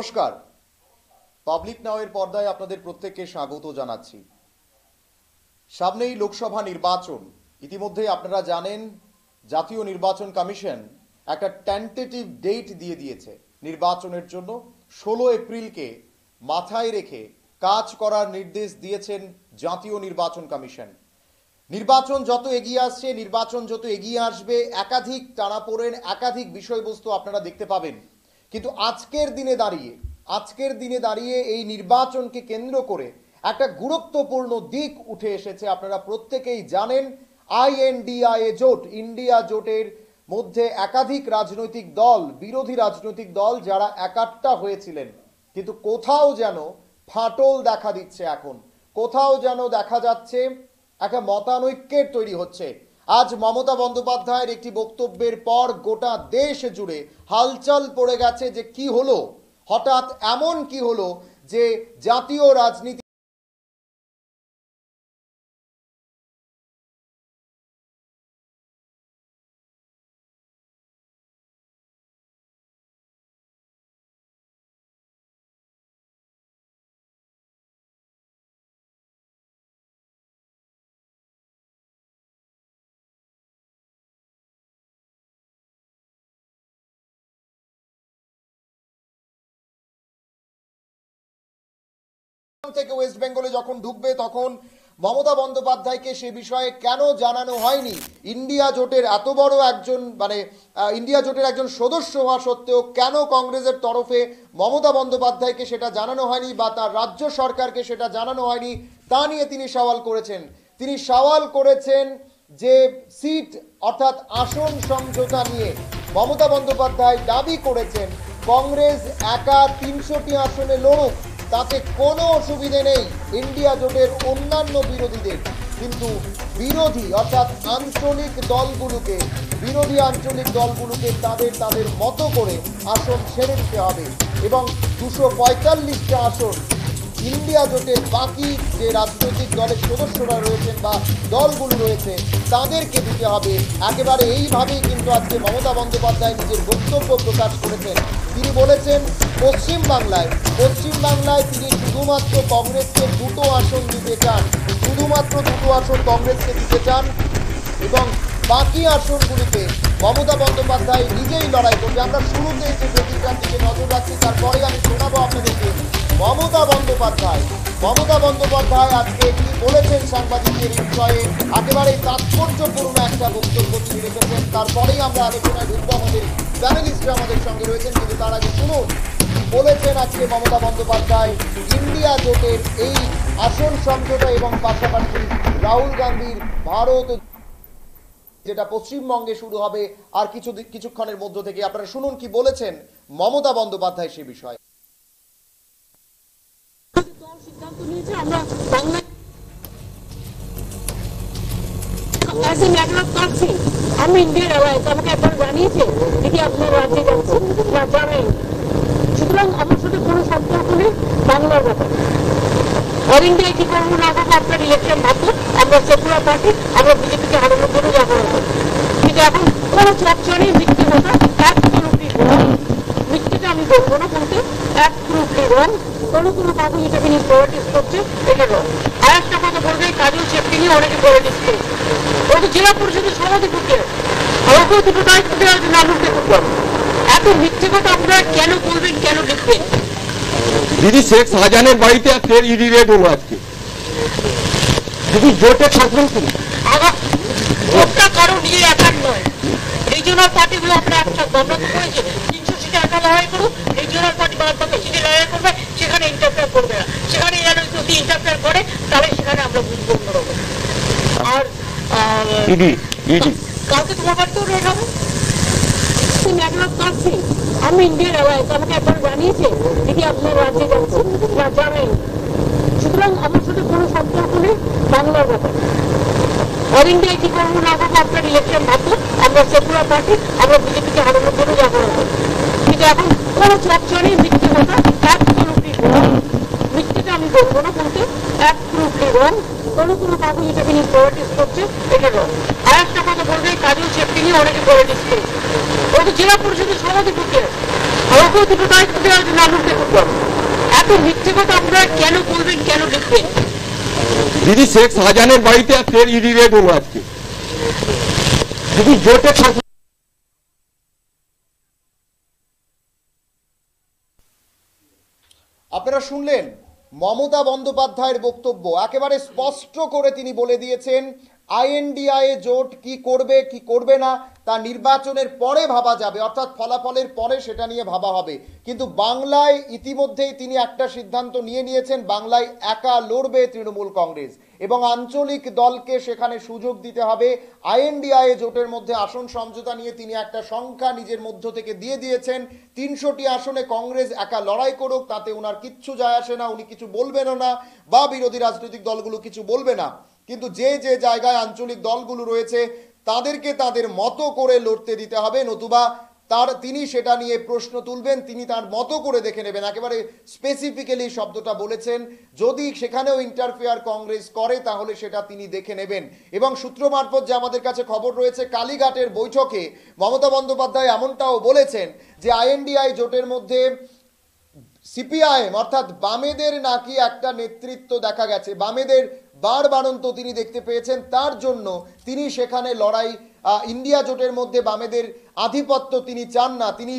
নমস্কার, পাবলিক নাও এর পর্দায় আপনাদের প্রত্যেককে স্বাগত জানাচ্ছি। সামনেই লোকসভা নির্বাচন। ইতিমধ্যে আপনারা জানেন জাতীয় নির্বাচন কমিশন একটা টেন্টেটিভ ডেট দিয়ে দিয়েছে নির্বাচনের জন্য। 16 এপ্রিলকে মাথায় রেখে কাজ করার নির্দেশ দিয়েছেন জাতীয় নির্বাচন কমিশন। নির্বাচন যত এগিয়ে আসছে, নির্বাচন যত এগিয়ে আসবে, একাধিক টানাপোড়েন, একাধিক বিষয়বস্তু আপনারা দেখতে পাবেন। কিন্তু আজকের দিনে দাঁড়িয়ে এই নির্বাচনকে কেন্দ্র করে একটা গুরুত্বপূর্ণ দিক উঠে এসেছে। আপনারা প্রত্যেকেই জানেন INDIA জোট, ইন্ডিয়া জোটের মধ্যে একাধিক রাজনৈতিক দল, বিরোধী রাজনৈতিক দল যারা একাট্টা হয়েছিলেন, কিন্তু কোথাও যেন ফাটল দেখা দিচ্ছে। এখন কোথাও যেন দেখা যাচ্ছে একটা মতানৈক্যের তৈরি হচ্ছে। আজ মমতা বন্দ্যোপাধ্যায়ের একটি বক্তব্যের পর গোটা দেশ জুড়ে হালচাল পড়ে গেছে যে কি হলো, হঠাৎ এমন কি হলো যে জাতীয় রাজনীতি থেকে ওয়েস্ট বেঙ্গলে যখন ঢুকবে তখন মমতা বন্দ্যোপাধ্যায়কে সে বিষয়ে কেন জানানো হয়নি? ইন্ডিয়া জোটের এত বড় একজন ইন্ডিয়া জোটের একজন সদস্য হওয়া সত্ত্বেও কেন কংগ্রেসের তরফে মমতা বন্দ্যোপাধ্যায়কে সেটা জানানো হয়নি বা তার রাজ্য সরকারকে সেটা জানানো হয়নি, তা নিয়ে তিনি সওয়াল করেছেন যে সিট অর্থাৎ আসন সমঝোতা নিয়ে মমতা বন্দ্যোপাধ্যায় দাবি করেছেন কংগ্রেস একা 300টি আসনে লড়ুক, তাতে কোনো অসুবিধে নেই ইন্ডিয়া জোটের অন্যান্য বিরোধীদের। কিন্তু বিরোধী অর্থাৎ আঞ্চলিক দলগুলোকে তাদের মতো করে আসন ছেড়ে দিতে হবে এবং 245টা আসন ইন্ডিয়া জোটের বাকি যে রাজনৈতিক দলের সদস্যরা রয়েছেন বা দলগুলো রয়েছে তাদেরকে দিতে হবে। একেবারে এইভাবেই কিন্তু আজকে মমতা বন্দ্যোপাধ্যায় নিজের বক্তব্য প্রকাশ করেছেন। তিনি বলেছেন পশ্চিমবাংলায় তিনি শুধুমাত্র কংগ্রেসকে 2টো আসন দিতে চান, এবং বাকি আসনগুলিতে মমতা বন্দ্যোপাধ্যায় নিজেই লড়াই করবে। আমরা শুরুতে যে প্রতিটার দিকে নজর রাখছি, তারপরে আমি শোনাবো আপনাদেরকে মমতা বন্দ্যোপাধ্যায় আজকে কি বলেছেন সাংবাদিকদের বিষয়ে। একেবারে তাৎপর্যপূর্ণ একটা বক্তব্য তিনি রেখেছেন। তারপরেই আমরা আলোচনায় ঢুকবো। আমাদের প্যানেলিস্টরা আমাদের সঙ্গে রয়েছেন, কিন্তু তার আগে শুনুন কি বলেছেন আজকে মমতা বন্দ্যোপাধ্যায় ইন্ডিয়া জোটের এই আসন সমঝোতা এবং পাশাপাশি রাহুল গান্ধীর ভারত যেটা পশ্চিমবঙ্গে শুরু হবে আর কিছুক্ষণের মধ্য থেকে। আপনারা শুনুন কি বলেছেন মমতা বন্দ্যোপাধ্যায় সে বিষয়ে। আমি ইন্ডিয়ার অ্যালায়েন্স আমাকে একবার জানিয়েছে দিদি আপনার রাজ্যে যাচ্ছে না জানেন, সুতরাং আমার সাথে কোনো সম্পর্ক নেই বাংলার ব্যাপারে। অল ইন্ডিয়ায় কি করবো না করবো আপনার ইলেকশন ভাববো, আমরা সেকুলার পার্টি, আমরা বিজেপিকে হারানোর জন্য যাবো। কিন্তু এখন কোনো চর্চা নেই, মিথ্যে কথা অ্যাবসলিউটলি রং। মিথ্যেটা আমি বলবো না, বলতে অ্যাবসলিউটলি রং। কোনো কাগজ এটাকে নিয়ে পলিটিক্স করছে, এটা রং। আর একটা কথা বলবে, কাজল সেফটি নিয়ে অনেকে পলিটিক্স করছে। ওকে জেলা পরিষদের সভাধিপতি আমাকেও দুটো দায়িত্ব দেওয়া হয়েছে, না ঢুকতে খুব বড়। এত মিথ্যে কথা আপনারা কেন বলবেন, কেন লিখবেন? দিদি শেখ শাহজাহানের বাড়িতে ফের ইডি রেড হলো আজকে। দিদি জোটের সংক্রান্ত ভোটটা কারো নিয়ে একার নয়। রিজিওনাল পার্টিগুলো আপনারা একসাথে আমরা তো করেছি 300 সিটে একা লড়াই করুন, রিজিওনাল পার্টি বাকি সিটে লড়াই করবে, সেখানে ইন্টারফেয়ার করবে না। সেখানে এরা যদি ইন্টারফেয়ার করে তাহলে সেখানে আমরা বুঝবো অন্যরকম। আর কালকে তোমার বাড়িতেও রেড হবে। আমি ইন্ডিয়ার অ্যালায়েন্স আমাকে একবার জানিয়েছে দিদি আপনার রাজ্যে যাচ্ছে না জানেন, সুতরাং আমার সাথে কোনো সম্পর্ক নেই বাংলার ব্যাপারে। অল ইন্ডিয়ায় কি করবো না করবো আপনার ইলেকশন ভাববো, আমরা সেকুলার পার্টি, আমরা বিজেপিকে হারানোর জন্য যাবো। কিন্তু এখন কোনো চর্চা নেই, মিথ্যে কথা অ্যাবসলিউটলি রং। মিথ্যেটা আমি বলবো না, বলতে অ্যাবসলিউটলি রং। কোনো কাগজ এটাকে নিয়ে পলিটিক্স করছে, এটা রং। আর একটা কথা বলবে, কাজল সেফটি নিয়ে অনেকে পলিটিক্স করছে। ওকে জেলা পরিষদের সভাধিপতি আমাকেও দুটো দায়িত্ব দেওয়া হয়েছে নাম উল্লেখ করবো। এত মিথ্যে কথা আপনারা কেন বলবেন, কেন লিখবেন? দিদি শেখ শাহজাহানের বাড়িতে ফের ইডি রেড হলো আজকে। দিদি জোটের আপনারা শুনলেন মমতা বন্দ্যোপাধ্যায়ের বক্তব্য। একেবারে স্পষ্ট করে তিনি বলে দিয়েছেন আইএনডিআই জোট কি করবে কি করবে না তা নির্বাচনের পরে ভাবা যাবে, অর্থাৎ ফলাফলের পরে সেটা নিয়ে ভাবা হবে। কিন্তু বাংলায় ইতিমধ্যেই তিনি একটা সিদ্ধান্ত নিয়ে নিয়েছেন, বাংলায় একা লড়বে তৃণমূল কংগ্রেস এবং আঞ্চলিক দলকে সেখানে সুযোগ দিতে হবে। আইএনডিআই জোটের মধ্যে আসন সমঝোতা নিয়ে তিনি একটা সংখ্যা নিজের মধ্য থেকে দিয়ে দিয়েছেন। 300টি আসনে কংগ্রেস একা লড়াই করুক, তাতে ওনার কিচ্ছু যায় আসে না, উনি কিছু বলবেনও না বা বিরোধী রাজনৈতিক দলগুলো কিছু বলবে না। কিন্তু যে যে জায়গায় আঞ্চলিক দলগুলো রয়েছে তাদেরকে তাদের মতো করে লড়তে দিতে হবে, নতুবা তিনি সেটা নিয়ে প্রশ্ন তুলবেন, তিনি তার মতো করে দেখে নেবেন। একেবারে স্পেসিফিক্যালি শব্দটা বলেছেন, যদি সেখানেও ইন্টারফেয়ার কংগ্রেস করে তাহলে সেটা তিনি দেখে নেবেন। এবং সূত্র মারফত যে আমাদের কাছে খবর রয়েছে, কালীঘাটের বৈঠকে মমতা বন্দ্যোপাধ্যায় এমনটাও বলেছেন যে আইএনডিআই জোটের মধ্যে সিপিআইএম অর্থাৎ বামেদের নাকি একটা নেতৃত্ব দেখা গেছে, বামেদের বাড়ন্ত তিনি দেখতে পেয়েছেন, তার জন্য তিনি সেখানে লড়াই, ইন্ডিয়া জোটের মধ্যে বামেদের আধিপত্য তিনি চান না। তিনি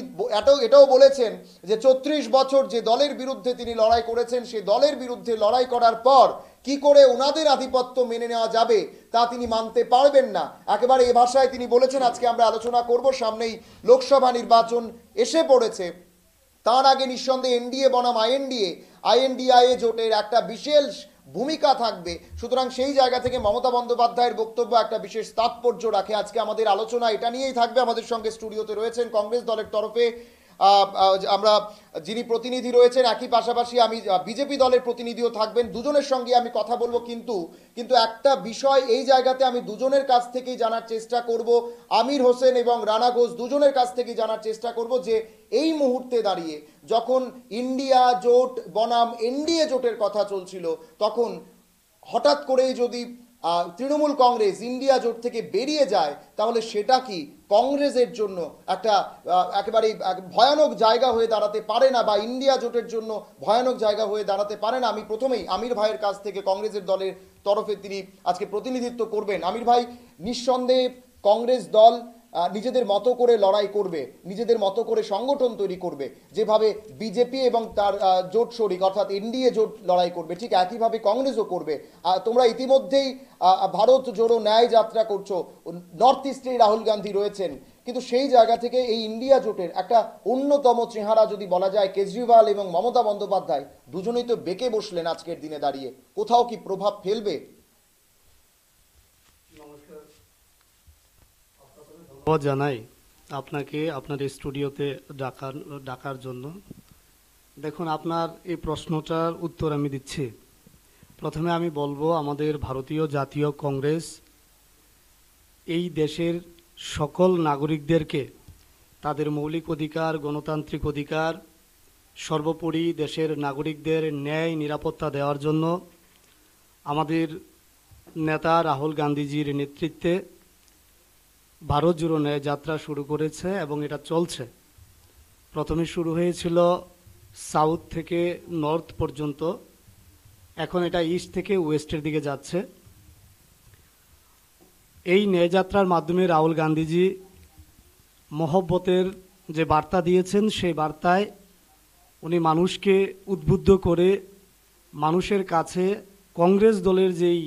এটাও বলেছেন যে 34 বছর যে দলের বিরুদ্ধে তিনি লড়াই করেছেন, সেই দলের বিরুদ্ধে লড়াই করার পর কি করে ওনাদের আধিপত্য মেনে নেওয়া যাবে তা তিনি মানতে পারবেন না। একেবারে এ ভাষায় তিনি বলেছেন। আজকে আমরা আলোচনা করব, সামনেই লোকসভা নির্বাচন এসে পড়েছে, তার আগে নিঃসন্দেহে এনডিএ বনাম আইএনডিআই জোটের একটা বিশেষ ভূমিকা থাকবে। সুতরাং সেই জায়গা থেকে মমতা বন্দ্যোপাধ্যায়ের বক্তব্য একটা বিশেষ তাৎপর্য রাখে। আজকে আমাদের আলোচনা এটা নিয়েই থাকবে। আমাদের সঙ্গে স্টুডিওতে রয়েছেন কংগ্রেস দলের তরফে আমরা যিনি প্রতিনিধি রয়েছেন, একই পাশাপাশি আমি বিজেপি দলের প্রতিনিধিও থাকবেন। দুজনের সঙ্গে আমি কথা বলবো, কিন্তু একটা বিষয় এই জায়গাতে আমি দুজনের কাছ থেকেই জানার চেষ্টা করব, আমির হোসেন এবং রানা ঘোষ দুজনের কাছ থেকেই জানার চেষ্টা করব যে এই মুহূর্তে দাঁড়িয়ে যখন ইন্ডিয়া জোট বনাম এনডিএ জোটের কথা চলছিল, তখন হঠাৎ করেই যদি তৃণমূল কংগ্রেস ইন্ডিয়া জোট থেকে বেরিয়ে যায় তাহলে সেটা কি কংগ্রেসের জন্য একটা একেবারে ভয়ানক জায়গা হয়ে দাঁড়াতে পারে না, বা ইন্ডিয়া জোটের জন্য ভয়ানক জায়গা হয়ে দাঁড়াতে পারে না? আমি প্রথমেই আমির ভাইয়ের কাছ থেকে, কংগ্রেসের দলের তরফে তিনি আজকে প্রতিনিধিত্ব করবেন। আমির ভাই, নিঃসন্দেহে কংগ্রেস দল নিজেদের মতো করে লড়াই করবে, নিজেদের মতো করে সংগঠন তৈরি করবে, যেভাবে বিজেপি এবং তার জোট শরিক অর্থাৎ এনডিএ জোট লড়াই করবে, ঠিক একইভাবে কংগ্রেসও করবে। তোমরা ইতিমধ্যেই ভারত জোড়ো ন্যায় যাত্রা করছো, নর্থ ইস্টে রাহুল গান্ধী রয়েছেন, কিন্তু সেই জায়গা থেকে এই ইন্ডিয়া জোটের একটা অন্যতম চেহারা যদি বলা যায় কেজরিওয়াল এবং মমতা বন্দ্যোপাধ্যায়, দুজনেই তো বেঁকে বসলেন আজকের দিনে দাঁড়িয়ে, কোথাও কি প্রভাব ফেলবে? ধন্যবাদ জানাই আপনাকে আপনার স্টুডিওতে ডাকার জন্য। দেখুন, আপনার এই প্রশ্নটার উত্তর আমি দিচ্ছি। প্রথমে আমি বলবো, আমাদের ভারতীয় জাতীয় কংগ্রেস এই দেশের সকল নাগরিকদেরকে তাদের মৌলিক অধিকার, গণতান্ত্রিক অধিকার, সর্বোপরি দেশের নাগরিকদের ন্যায় নিরাপত্তা দেওয়ার জন্য আমাদের নেতা রাহুল গান্ধীজির নেতৃত্বে ভারত জোড়ো ন্যায় যাত্রা শুরু করেছে এবং এটা চলছে। প্রথমে শুরু হয়েছিল সাউথ থেকে নর্থ পর্যন্ত, এখন এটা ইস্ট থেকে ওয়েস্টের দিকে যাচ্ছে। এই ন্যায় যাত্রার মাধ্যমে রাহুল গান্ধীজি মহব্বতের যে বার্তা দিয়েছেন, সেই বার্তায় উনি মানুষকে উদ্বুদ্ধ করে মানুষের কাছে কংগ্রেস দলের যেই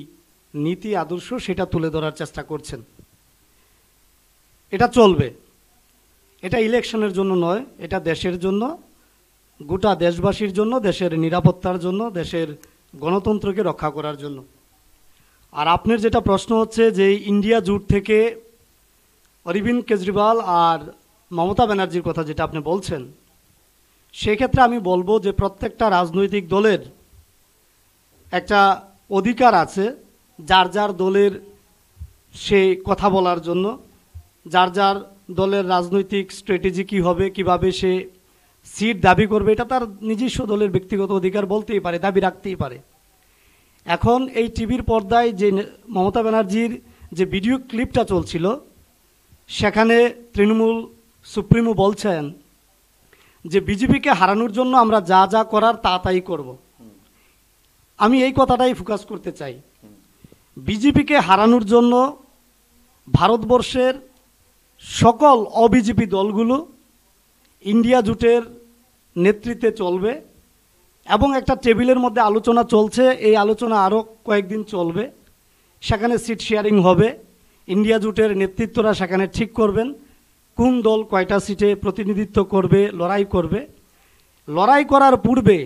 নীতি আদর্শ সেটা তুলে ধরার চেষ্টা করছেন। এটা চলবে, এটা ইলেকশনের জন্য নয়, এটা দেশের জন্য, গোটা দেশবাসীর জন্য, দেশের নিরাপত্তার জন্য, দেশের গণতন্ত্রকে রক্ষা করার জন্য। আর আপনার যেটা প্রশ্ন হচ্ছে যে ইন্ডিয়া জোট থেকে অরবিন্দ কেজরিওয়াল আর মমতা ব্যানার্জির কথা যেটা আপনি বলছেন, সেক্ষেত্রে আমি বলবো যে প্রত্যেকটা রাজনৈতিক দলের একটা অধিকার আছে যার যার দলের সে কথা বলার জন্য, যার যার দলের রাজনৈতিক স্ট্র্যাটেজি কী হবে, কিভাবে সে সিট দাবি করবে, এটা তার নিজস্ব দলের ব্যক্তিগত অধিকার বলতেই পারে, দাবি রাখতেই পারে। এখন এই টিভির পর্দায় যে মমতা ব্যানার্জির যে ভিডিও ক্লিপটা চলছিল, সেখানে তৃণমূল সুপ্রিমো বলছেন যে বিজেপিকে হারানোর জন্য আমরা যা যা করার তা তাই করব। আমি এই কথাটাই ফোকাস করতে চাই। বিজেপিকে হারানোর জন্য ভারতবর্ষের সকল অবিজেপি দলগুলো ইন্ডিয়া জোটের নেতৃত্বে চলবে এবং একটা টেবিলের মধ্যে আলোচনা চলছে, এই আলোচনা আরও কয়েকদিন চলবে। সেখানে সিট শেয়ারিং হবে, ইন্ডিয়া জোটের নেতৃত্বরা সেখানে ঠিক করবেন কোন দল কয়টা সিটে প্রতিনিধিত্ব করবে, লড়াই করবে। লড়াই করার পূর্বে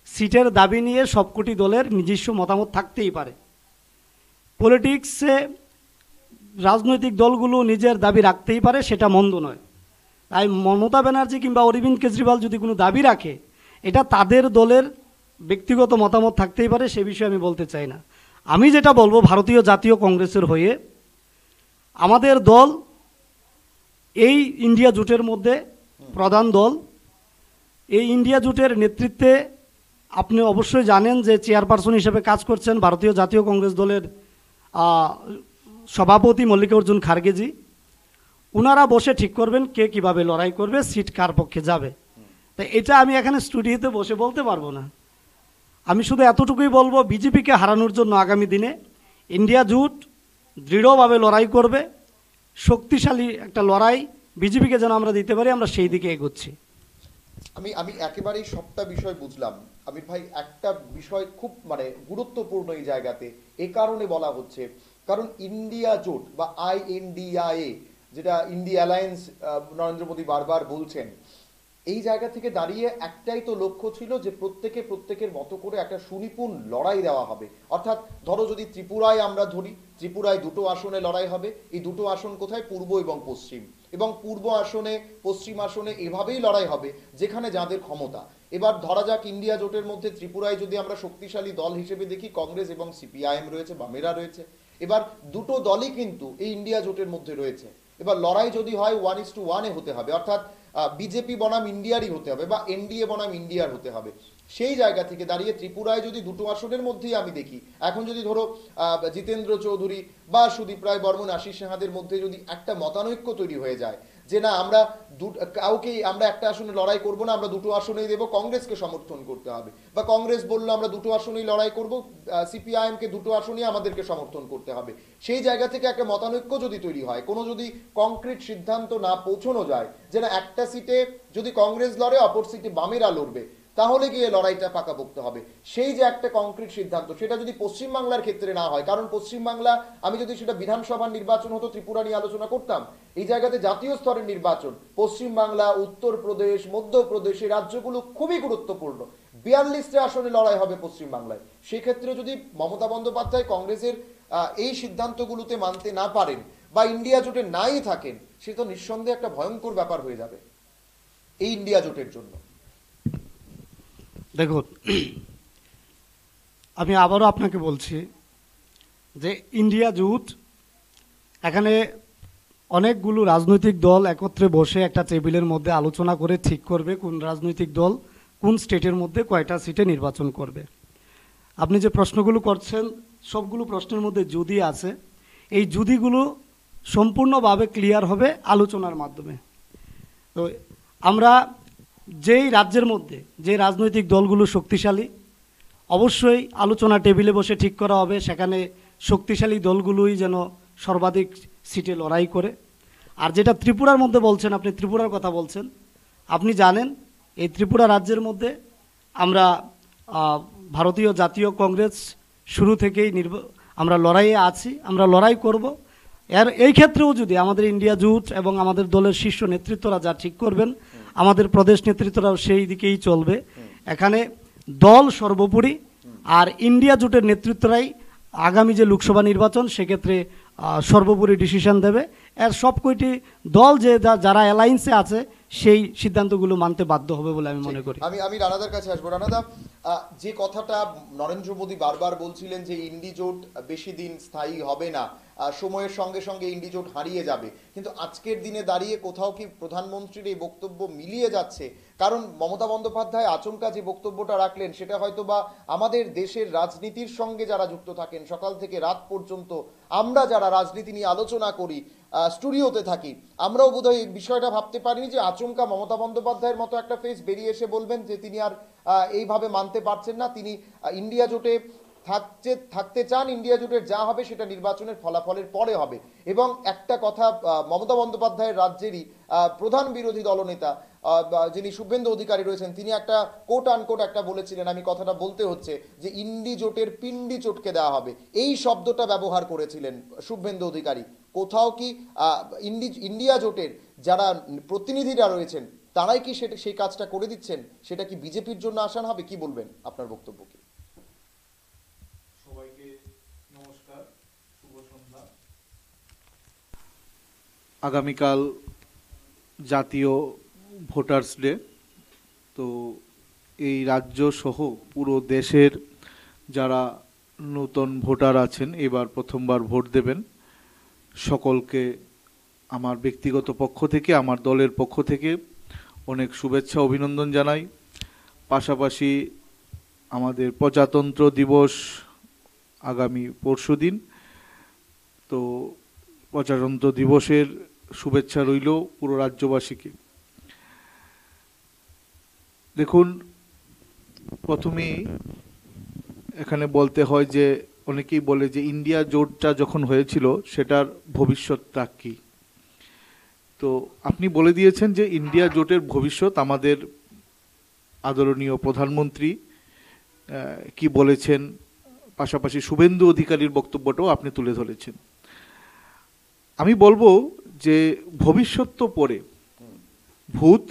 সিটের দাবি নিয়ে সবকটি দলের নিজস্ব মতামত থাকতেই পারে। পলিটিক্সে রাজনৈতিক দলগুলো নিজের দাবি রাখতেই পারে, সেটা মন্দ নয়। তাই মমতা ব্যানার্জি কিংবা অরবিন্দ কেজরিওয়াল যদি কোনো দাবি রাখে, এটা তাদের দলের ব্যক্তিগত মতামত থাকতেই পারে, সে বিষয়ে আমি বলতে চাই না। আমি যেটা বলবো, ভারতীয় জাতীয় কংগ্রেসের হয়ে আমাদের দল এই ইন্ডিয়া জোটের মধ্যে প্রধান দল। এই ইন্ডিয়া জোটের নেতৃত্বে আপনি অবশ্যই জানেন যে চেয়ারপারসন হিসেবে কাজ করছেন ভারতীয় জাতীয় কংগ্রেস দলের সভাপতি মল্লিকার্জুন খার্গেজি। ওনারা বসে ঠিক করবেন কে কিভাবে লড়াই করবে, সিট কার পক্ষে যাবে। তাই এটা আমি এখানে স্টুডিওতে বসে বলতে পারবো না। আমি শুধু এতটুকুই বলবো, বিজেপিকে হারানোর জন্য আগামী দিনে ইন্ডিয়া জোট দৃঢ়ভাবে লড়াই করবে। শক্তিশালী একটা লড়াই বিজেপিকে যেন আমরা দিতে পারি, আমরা সেই দিকে এগোচ্ছি। আমি একেবারেই সবটা বিষয় বুঝলাম। আমির ভাই, একটা বিষয় খুব গুরুত্বপূর্ণ এই জায়গাতে এ কারণে বলা হচ্ছে, কারণ ইন্ডিয়া জোট বা INDIA, যেটা ইন্ডিয়া অ্যালায়েন্স নরেন্দ্র মোদী বারবার বলছেন, এই জায়গা থেকে দাঁড়িয়ে একটাই তো লক্ষ্য ছিল যে প্রত্যেকের মতো করে একটা সুনিপুণ লড়াই দেওয়া হবে। অর্থাৎ ধরো যদি ত্রিপুরায় আমরা ধরি, ত্রিপুরায় 2টো আসনে লড়াই হবে। এই 2টো আসন কোথায়? পূর্ব এবং পশ্চিম। এবং পূর্ব আসনে পশ্চিম আসনে এভাবেই লড়াই হবে যেখানে যাদের ক্ষমতা। এবার ধরা যাক ইন্ডিয়া জোটের মধ্যে ত্রিপুরায় যদি আমরা শক্তিশালী দল হিসেবে দেখি, কংগ্রেস এবং CPIM রয়েছে, বামেরা রয়েছে। এবার 2টো দলই কিন্তু এই ইন্ডিয়া জোটের মধ্যে রয়েছে। এবার লড়াই যদি হয় 1:1 হতে হবে, অর্থাৎ বিজেপি বনাম ইন্ডিয়ারই হতে হবে বা NDA বনাম ইন্ডিয়ার হতে হবে। সেই জায়গা থেকে দাঁড়িয়ে ত্রিপুরায় যদি 2টো আসনের মধ্যেই আমি দেখি, এখন যদি ধরো জিতেন্দ্র চৌধুরী বা সুদীপ রায় বর্মন, আশিস সাহাদের মধ্যে যদি একটা মতানৈক্য তৈরি হয়ে যায় যে না, আমরা আমরা একটা আসনে লড়াই করব না, আমরা 2টো আসনেই দেবো, কংগ্রেসকে সমর্থন করতে হবে। বা কংগ্রেস বললো আমরা 2টো আসনেই লড়াই করব, CPIM কে 2টো আসনেই আমাদেরকে সমর্থন করতে হবে। সেই জায়গা থেকে একটা মতানৈক্য যদি তৈরি হয়, কোনো যদি কংক্রিট সিদ্ধান্ত না পৌঁছানো যায় যে না, একটা সিটে যদি কংগ্রেস লড়ে, অপর সিটে বামেরা লড়বে, তাহলে গিয়ে লড়াইটা পাকাপোক্ত হবে। সেই যে একটা কংক্রিট সিদ্ধান্ত, সেটা যদি পশ্চিমবাংলার ক্ষেত্রে না হয়, কারণ পশ্চিমবাংলা, আমি যদি সেটা বিধানসভার নির্বাচন হতো, ত্রিপুরা নিয়ে আলোচনা করতাম, এই জায়গাতে জাতীয় স্তরের নির্বাচন, পশ্চিমবাংলা, উত্তরপ্রদেশ, মধ্যপ্রদেশ, এই রাজ্যগুলো খুবই গুরুত্বপূর্ণ। 42টা আসনে লড়াই হবে পশ্চিমবাংলায়। সেক্ষেত্রে যদি মমতা বন্দ্যোপাধ্যায় কংগ্রেসের এই সিদ্ধান্তগুলোতে মানতে না পারেন বা ইন্ডিয়া জোটে নাই থাকেন, সে তো নিঃসন্দেহে একটা ভয়ঙ্কর ব্যাপার হয়ে যাবে এই ইন্ডিয়া জোটের জন্য। দেখুন, আমি আবারও আপনাকে বলছি যে ইন্ডিয়া জোট, এখানে অনেকগুলো রাজনৈতিক দল একত্রে বসে একটা টেবিলের মধ্যে আলোচনা করে ঠিক করবে কোন রাজনৈতিক দল কোন স্টেটের মধ্যে কয়টা সিটে নির্বাচন করবে। আপনি যে প্রশ্নগুলো করছেন, সবগুলো প্রশ্নের মধ্যে যদি আছে, এই যদিগুলো সম্পূর্ণভাবে ক্লিয়ার হবে আলোচনার মাধ্যমে। তো আমরা যেই রাজ্যের মধ্যে যে রাজনৈতিক দলগুলো শক্তিশালী, অবশ্যই আলোচনা টেবিলে বসে ঠিক করা হবে সেখানে শক্তিশালী দলগুলোই যেন সর্বাধিক সিটে লড়াই করে। আর যেটা ত্রিপুরার মধ্যে বলছেন, আপনি ত্রিপুরার কথা বলছেন, আপনি জানেন এই ত্রিপুরা রাজ্যের মধ্যে আমরা ভারতীয় জাতীয় কংগ্রেস শুরু থেকেই আমরা লড়াইয়ে আছি, আমরা লড়াই করব। এই ক্ষেত্রেও যদি আমাদের ইন্ডিয়া জোট এবং আমাদের দলের শীর্ষ নেতৃত্বরা যা ঠিক করবেন, আমাদের প্রদেশ নেতৃত্বরাও সেই দিকেই চলবে। এখানে দল সর্বোপরি, আর ইন্ডিয়া জোটের নেতৃত্বরাই আগামী যে লোকসভা নির্বাচন সেক্ষেত্রে সর্বোপরি ডিসিশন দেবে। এর সব কয়টি দল যে যারা অ্যালায়েন্সে আছে সেই সিদ্ধান্তগুলো মানতে বাধ্য হবে বলে আমি মনে করি। আমি রানাদার কাছে আসবো। রানাদা, যে কথাটা নরেন্দ্র মোদী বারবার বলছিলেন যে ইন্ডি জোট বেশি দিন স্থায়ী হবে না, সময়ের সঙ্গে সঙ্গে ইন্ডি জোট হারিয়ে যাবে, কিন্তু আজকের দিনে দাঁড়িয়ে কোথাও কি প্রধানমন্ত্রীর এই বক্তব্য মিলিয়ে যাচ্ছে? কারণ মমতা বন্দ্যোপাধ্যায় আচমকা যে বক্তব্যটা রাখলেন, সেটা হয়তো বা আমাদের দেশের রাজনীতির সঙ্গে যারা যুক্ত থাকেন, সকাল থেকে রাত পর্যন্ত আমরা যারা রাজনীতি নিয়ে আলোচনা করি, স্টুডিওতে থাকি, আমরাও বোধহয় এই বিষয়টা ভাবতে পারিনি যে আচমকা মমতা বন্দ্যোপাধ্যায়ের মতো একটা ফেস বেরিয়ে এসে বলবেন যে তিনি আর এইভাবে মানতে পারছেন না, তিনি ইন্ডিয়া জোটে থাকতে চান, ইন্ডিয়া জোটের যা হবে সেটা নির্বাচনের ফলাফলের পরে হবে। এবং একটা কথা, মমতা বন্দ্যোপাধ্যায়ের রাজ্যেরই প্রধান বিরোধী দলনেতা যিনি শুভেন্দু অধিকারী রয়েছেন, তিনি একটা কোট আনকোট একটা বলেছিলেন, আমি কথাটা বলতে হচ্ছে, যে ইন্ডি জোটের পিন্ডি চটকে দেওয়া হবে, এই শব্দটা ব্যবহার করেছিলেন শুভেন্দু অধিকারী। কোথাও কি ইন্ডিয়া জোটের যারা প্রতিনিধিরা রয়েছেন তারাই কি সেই কাজটা করে দিচ্ছেন? সেটা কি বিজেপির জন্য আসান হবে? কি বলবেন, আপনার বক্তব্য কি? সবাইকে নমস্কার, শুভ সন্ধ্যা। আগামীকাল জাতীয় ভোটার্স ডে, তো এই রাজ্য সহ পুরো দেশের যারা নতুন ভোটার আছেন, এবার প্রথমবার ভোট দেবেন, সকলকে আমার ব্যক্তিগত পক্ষ থেকে, আমার দলের পক্ষ থেকে অনেক শুভেচ্ছা অভিনন্দন জানাই। পাশাপাশি আমাদের প্রজাতন্ত্র দিবস আগামী পরশুদিন, তো প্রজাতন্ত্র দিবসের শুভেচ্ছা রইল পুরো রাজ্যবাসীকে। দেখুন, প্রথমেই এখানে বলতে হয় যে অনেকেই বলে যে ইন্ডিয়া জোটটা যখন হয়েছিল সেটার ভবিষ্যৎটা কী। তো আপনি বলে দিয়েছেন যে ইন্ডিয়া জোটের ভবিষ্যৎ আমাদের আদরণীয় প্রধানমন্ত্রী কি বলেছেন, পাশাপাশি শুভেন্দু অধিকারীর বক্তব্যটাও আপনি তুলে ধরেছেন। আমি বলবো যে ভবিষ্যৎ তো পরে, ভূত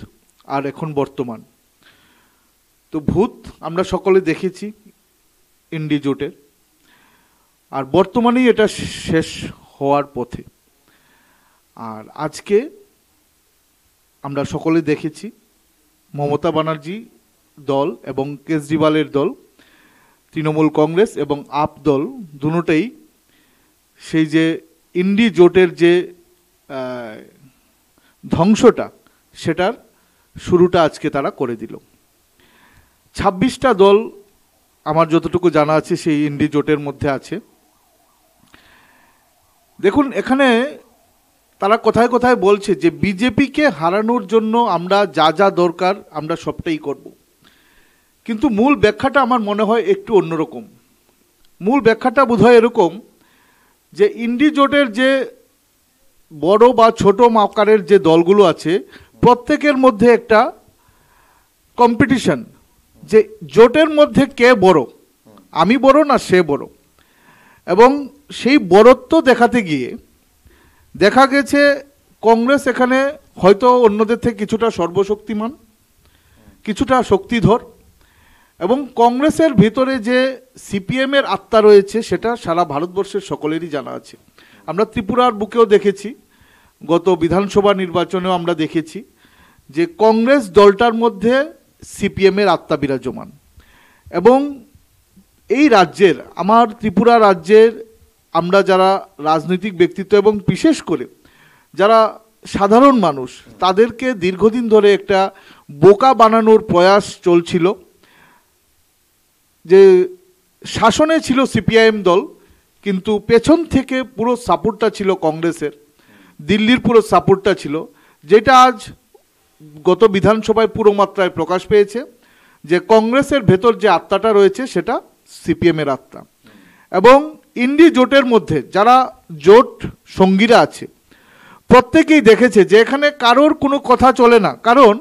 আর এখন বর্তমান। তো ভূত আমরা সকলে দেখেছি ইন্ডি জোটের, আর বর্তমানেই এটা শেষ হওয়ার পথে। আর আজকে আমরা সকলে দেখেছি মমতা ব্যানার্জি দল এবং কেজরিওয়ালের দল, তৃণমূল কংগ্রেস এবং আপ দল দুটোই সেই যে ইন্ডি জোটের যে ধ্বংসটা, সেটার শুরুটা আজকে তারা করে দিল। 26টা দল আমার যতটুকু জানা আছে সেই ইন্ডি জোটের মধ্যে আছে। দেখুন, এখানে তারা কোথায় কোথায় বলছে যে বিজেপিকে হারানোর জন্য আমরা যা যা দরকার আমরা সবটাই করব, কিন্তু মূল ব্যাখ্যাটা আমার মনে হয় একটু অন্যরকম। মূল ব্যাখ্যাটা বোধহয় এরকম যে ইন্ডি জোটের যে বড় বা ছোট আকারের যে দলগুলো আছে, প্রত্যেকের মধ্যে একটা কম্পিটিশন, যে জোটের মধ্যে কে বড়, আমি বড় না সে বড়। এবং সেই বড়ত্ব দেখাতে গিয়ে দেখা গেছে কংগ্রেস এখানে হয়তো অন্যদের থেকে কিছুটা সর্বশক্তিমান, কিছুটা শক্তিধর, এবং কংগ্রেসের ভিতরে যে সিপিএমের আত্মা রয়েছে সেটা সারা ভারতবর্ষের সকলেরই জানা আছে। আমরা ত্রিপুরার বুকেও দেখেছি, গত বিধানসভা নির্বাচনেও আমরা দেখেছি যে কংগ্রেস দলটার মধ্যে সিপিএমের আত্মা বিরাজমান। এবং এই রাজ্যের, আমার ত্রিপুরা রাজ্যের আমরা যারা রাজনৈতিক ব্যক্তিত্ব এবং বিশেষ করে যারা সাধারণ মানুষ, তাদেরকে দীর্ঘদিন ধরে একটা বোকা বানানোর প্রয়াস চলছিল। যে শাসনে ছিল সিপিআইএম দল, কিন্তু পেছন থেকে পুরো সাপোর্টটা ছিল কংগ্রেসের, দিল্লির পুরো সাপোর্টটা ছিল, যেটা আজ গত বিধানসভায় পুরো মাত্রায় প্রকাশ পেয়েছে যে কংগ্রেসের ভেতর যে আত্মাটা রয়েছে সেটা সিপিএমের আত্মা। এবং ইন্ডি জোটের মধ্যে যারা জোট সঙ্গীরা আছে প্রত্যেকেই দেখেছে যে এখানে কারোর কোনো কথা চলে না, কারণ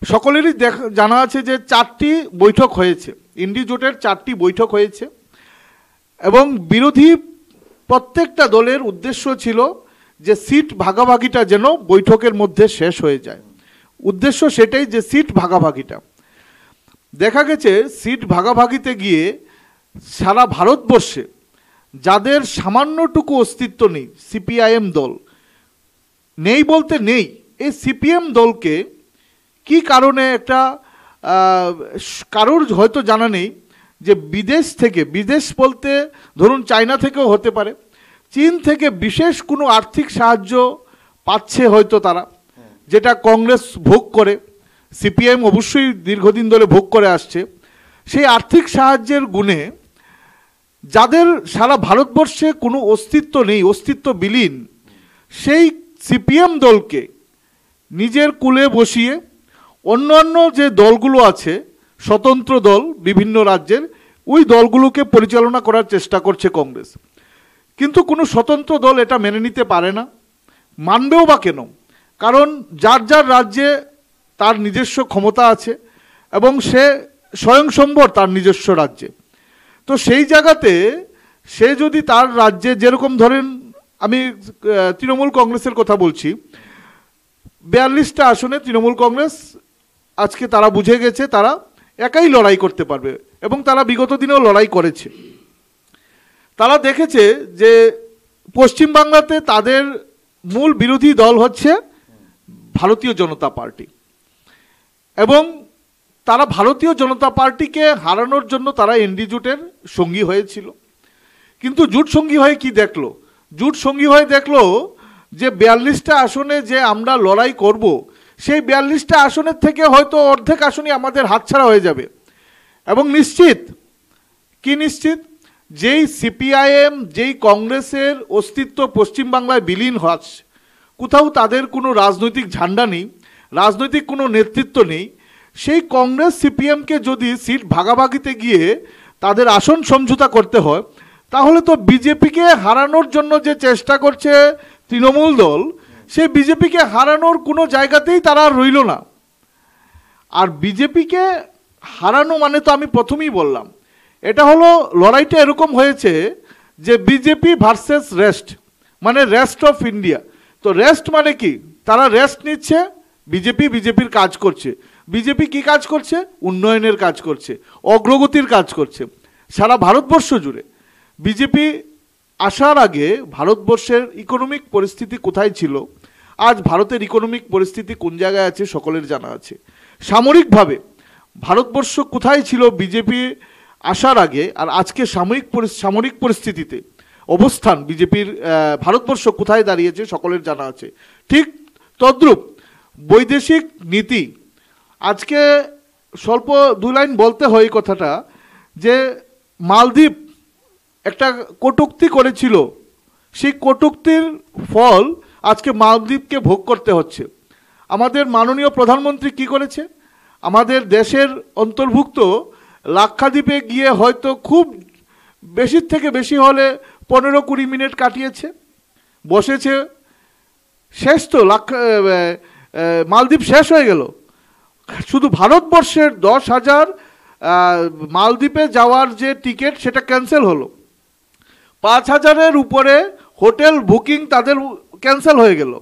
সকলেরই জানা আছে যে 4টি বৈঠক হয়েছে, ইন্ডি জোটের 4টি বৈঠক হয়েছে, এবং বিরোধী প্রত্যেকটা দলের উদ্দেশ্য ছিল যে সিট ভাগাভাগিটা যেন বৈঠকের মধ্যে শেষ হয়ে যায়। উদ্দেশ্য সেটাই, যে সিট ভাগাভাগিটা। দেখা গেছে সিট ভাগাভাগিতে গিয়ে সারা ভারতবর্ষে যাদের সামান্যটুকু অস্তিত্ব নেই, সিপিআইএম দল নেই বলতে নেই, এই সিপিএম দলকে কি কারণে একটা কারোর হয়তো জানা নেই যে বিদেশ থেকে, বিদেশ বলতে ধরুন চায়না থেকেও হতে পারে, চীন থেকে বিশেষ কোনো আর্থিক সাহায্য পাচ্ছে হয়তো তারা, যেটা কংগ্রেস ভোগ করে, সিপিআইএম অবশ্যই দীর্ঘদিন ধরে ভোগ করে আসছে। সেই আর্থিক সাহায্যের গুণে যাদের সারা ভারতবর্ষে কোনো অস্তিত্ব নেই, অস্তিত্ব বিলীন, সেই সিপিএম দলকে নিজের কুলে বসিয়ে অন্যান্য যে দলগুলো আছে স্বতন্ত্র দল বিভিন্ন রাজ্যের, ওই দলগুলোকে পরিচালনা করার চেষ্টা করছে কংগ্রেস। কিন্তু কোনো স্বতন্ত্র দল এটা মেনে নিতে পারে না, মানবেও বা কেন? কারণ যার যার রাজ্যে তার নিজস্ব ক্ষমতা আছে এবং সে স্বয়ংসম্বর তার নিজস্ব রাজ্যে। তো সেই জায়গাতে সে যদি তার রাজ্যে, যেরকম ধরেন আমি তৃণমূল কংগ্রেসের কথা বলছি, 42টা আসনে তৃণমূল কংগ্রেস আজকে তারা বুঝে গেছে তারা একাই লড়াই করতে পারবে, এবং তারা বিগত দিনেও লড়াই করেছে। তারা দেখেছে যে পশ্চিমবাংলাতে তাদের মূল বিরোধী দল হচ্ছে ভারতীয় জনতা পার্টি, এবং তারা ভারতীয় জনতা পার্টিকে হারানোর জন্য তারা এনডি জোটের সঙ্গী হয়েছিল। কিন্তু জোট সঙ্গী হয়ে কি দেখলো? জোট সঙ্গী হয়ে দেখলো যে 42টা আসনে যে আমরা লড়াই করব, সেই 42টা আসনের থেকে হয়তো অর্ধেক আসনই আমাদের হাতছাড়া হয়ে যাবে। এবং নিশ্চিত, কি নিশ্চিত? যেই সিপিআইএম, যেই কংগ্রেসের অস্তিত্ব পশ্চিমবাংলায় বিলীন হচ্ছে, কোথাও তাদের কোনো রাজনৈতিক ঝান্ডা নেই, রাজনৈতিক কোনো নেতৃত্ব নেই, সেই কংগ্রেস সিপিএমকে যদি সিট ভাগাভাগিতে গিয়ে তাদের আসন সমঝোতা করতে হয়, তাহলে তো বিজেপিকে হারানোর জন্য যে চেষ্টা করছে তৃণমূল দল, সেই বিজেপিকে হারানোর কোনো জায়গাতেই তারা আর রইল না। আর বিজেপিকে হারানো মানে তো আমি প্রথমেই বললাম, এটা হলো লড়াইটা এরকম হয়েছে যে বিজেপি ভার্সেস রেস্ট, মানে রেস্ট অফ ইন্ডিয়া। তো রেস্ট মানে কি? তারা রেস্ট নিচ্ছে, বিজেপির কাজ করছে। বিজেপি কি কাজ করছে? উন্নয়নের কাজ করছে, অগ্রগতির কাজ করছে সারা ভারতবর্ষ জুড়ে। বিজেপি আসার আগে ভারতবর্ষের ইকোনমিক পরিস্থিতি কোথায় ছিল, আজ ভারতের ইকোনমিক পরিস্থিতি কোন জায়গায় আছে সকলের জানা আছে। সামরিকভাবে ভারতবর্ষ কোথায় ছিল বিজেপি আসার আগে, আর আজকে সামরিক পরিস্থিতিতে অবস্থান বিজেপির, ভারতবর্ষ কোথায় দাঁড়িয়েছে সকলের জানা আছে। ঠিক তদ্রূপ বৈদেশিক নীতি, আজকে স্বল্প 2 লাইন বলতে হয় এই কথাটা, যে মালদ্বীপ একটা কটূক্তি করেছিল, সেই কটূক্তির ফল আজকে মালদ্বীপকে ভোগ করতে হচ্ছে। আমাদের মাননীয় প্রধানমন্ত্রী কি করেছে? আমাদের দেশের অন্তর্ভুক্ত লাক্ষাদ্বীপে গিয়ে হয়তো খুব বেশির থেকে বেশি হলে 15-20 মিনিট কাটিয়েছে, বসেছে, শেষ তো মালদ্বীপ শেষ হয়ে গেল। শুধু ভারতবর্ষের 10,000 মালদ্বীপে যাওয়ার যে টিকিট সেটা ক্যান্সেল হলো, 5,000-এর উপরে হোটেল বুকিং তাদের ক্যান্সেল হয়ে গেল।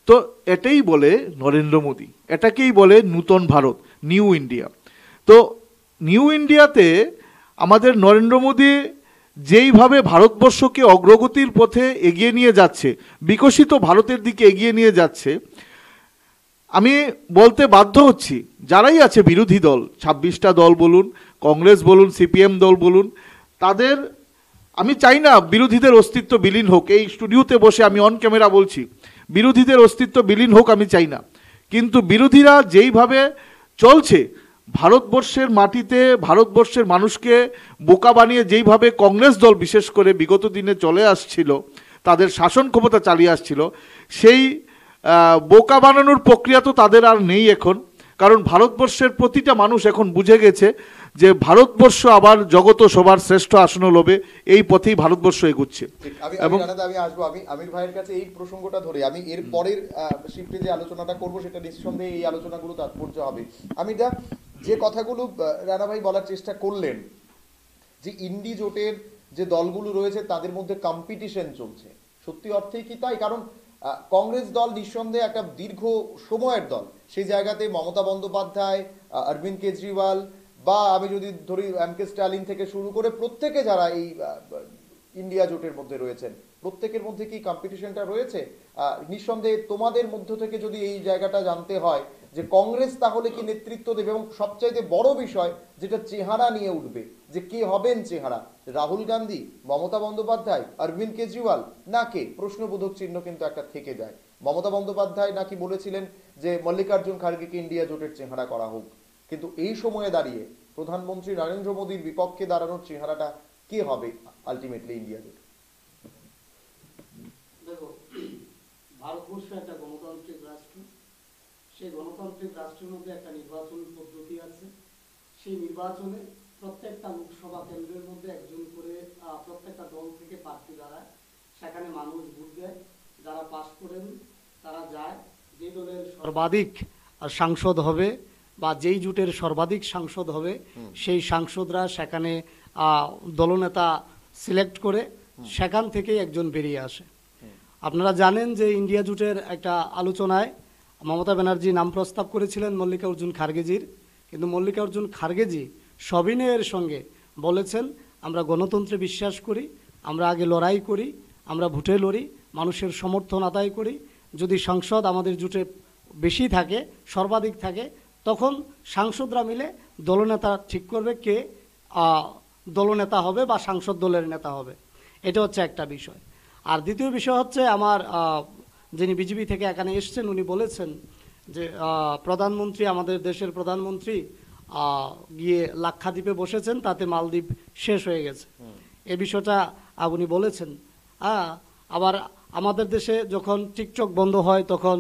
তো এটাই বলে নরেন্দ্র মোদী, এটাকেই বলে নূতন ভারত, নিউ ইন্ডিয়া। তো নিউ ইন্ডিয়াতে আমাদের নরেন্দ্র মোদী যেইভাবে ভারতবর্ষকে অগ্রগতির পথে এগিয়ে নিয়ে যাচ্ছে, বিকশিত ভারতের দিকে এগিয়ে নিয়ে যাচ্ছে, আমি বলতে বাধ্য হচ্ছি যারাই আছে বিরোধী দল, 26টা দল বলুন, কংগ্রেস বলুন, সিপিএম দল বলুন, তাদের, আমি চাই না বিরোধীদের অস্তিত্ব বিলীন হোক। এই স্টুডিওতে বসে আমি অন ক্যামেরা বলছি, বিরোধীদের অস্তিত্ব বিলীন হোক আমি চাই না। কিন্তু বিরোধীরা যেইভাবে চলছে, ভারতবর্ষের মাটিতে ভারতবর্ষের মানুষকে বোকা বানিয়ে যেইভাবে কংগ্রেস দল বিশেষ করে বিগত দিনে চলে আসছিল, তাদের শাসন ক্ষমতা চালিয়ে আসছিল, সেই বোকা বানানোর প্রক্রিয়া তো তাদের আর নেই এখন। কারণ ভারতবর্ষের প্রতিটা মানুষ এখন বুঝে গেছে যে ভারতবর্ষ আবার জগত সবার শ্রেষ্ঠ আসন লবে, এই পথেই ভারতবর্ষ এগুচ্ছে। এবং আমি আসবো, আমি আমির ভাইয়ের কাছে এই প্রসঙ্গটা ধরে আমি এর পরের শিফটে যে আলোচনাটা করব সেটা নিঃসন্দেহে এই আলোচনাগুলো তাৎপর্য হবে। আমি যে কথাগুলো রানা ভাই বলার চেষ্টা করলেন, যে ইন্ডি জোটের যে দলগুলো রয়েছে তাদের মধ্যে কম্পিটিশন চলছে, সত্যি অর্থেই কি তাই? কারণ কংগ্রেস দল নিঃসন্দেহে একটা দীর্ঘ সময়ের দল, সেই জায়গাতে মমতা বন্দ্যোপাধ্যায়, অরবিন্দ কেজরিওয়াল, বা আমি যদি ধরি এমকে স্ট্যালিন থেকে শুরু করে প্রত্যেকে যারা এই ইন্ডিয়া জোটের মধ্যে রয়েছেন, প্রত্যেকের মধ্যে কি কম্পিটিশনটা রয়েছে? নিঃসন্দেহে তোমাদের মধ্য থেকে যদি এই জায়গাটা জানতে হয় যে কংগ্রেস তাহলে কি নেতৃত্ব দেবে, এবং সবচাইতে বড় বিষয় যেটা চেহারা নিয়ে উঠবে, যে কে হবেন চেহারা, রাহুল গান্ধী, মমতা বন্দ্যোপাধ্যায়, অরবিন্দ কেজরিওয়াল না কে? প্রশ্নবোধক চিহ্ন কিন্তু একটা থেকে যায়। মমতা বন্দ্যোপাধ্যায় নাকি বলেছিলেন যে মল্লিকার্জুন খাড়গেকে ইন্ডিয়া জোটের চেহারা করা হোক, কিন্তু এই সময়ে দাঁড়িয়ে প্রধানমন্ত্রী নরেন্দ্র মোদীর বিপক্ষে দাঁড়ানোর চেহারাটা কি হবে আলটিমেটলি ইন্ডিয়া জোট? দেখো, ভারতবর্ষ একটা গণতান্ত্রিক রাষ্ট্র। সেই গণতান্ত্রিক রাষ্ট্রের মধ্যে একটা নির্বাচন পদ্ধতি আছে। সেই নির্বাচনে প্রত্যেকটা লোকসভা কেন্দ্রের মধ্যে একজন করে প্রত্যেকটা দল থেকে প্রার্থী দাঁড়ায়। সেখানে মানুষ ভোট দেয়, যারা পাস করেন তারা যায়। যে দলের সর্বাধিক সাংসদ হবে বা যেই জোটের সর্বাধিক সাংসদ হবে সেই সাংসদরা সেখানে দলনেতা সিলেক্ট করে সেখান থেকেই একজন বেরিয়ে আসে। আপনারা জানেন যে ইন্ডিয়া জোটের একটা আলোচনায় মমতা ব্যানার্জি নাম প্রস্তাব করেছিলেন মল্লিকার্জুন খারগেজির, কিন্তু মল্লিকার্জুন খারগেজি সবিনয়ের সঙ্গে বলেছেন আমরা গণতন্ত্রে বিশ্বাস করি, আমরা আগে লড়াই করি, আমরা ভোটে লড়ি, মানুষের সমর্থন আদায় করি। যদি সাংসদ আমাদের জোটে বেশি থাকে, সর্বাধিক থাকে, তখন সাংসদরা মিলে দলনেতা ঠিক করবে কে দলনেতা হবে বা সাংসদ দলের নেতা হবে। এটা হচ্ছে একটা বিষয়। আর দ্বিতীয় বিষয় হচ্ছে আমার যিনি বিজেপি থেকে এখানে এসছেন উনি বলেছেন যে প্রধানমন্ত্রী, আমাদের দেশের প্রধানমন্ত্রী গিয়ে লাক্ষাদ্বীপে বসেছেন, তাতে মালদ্বীপ শেষ হয়ে গেছে। এ বিষয়টা উনি বলেছেন। আবার আমাদের দেশে যখন টিকটক বন্ধ হয় তখন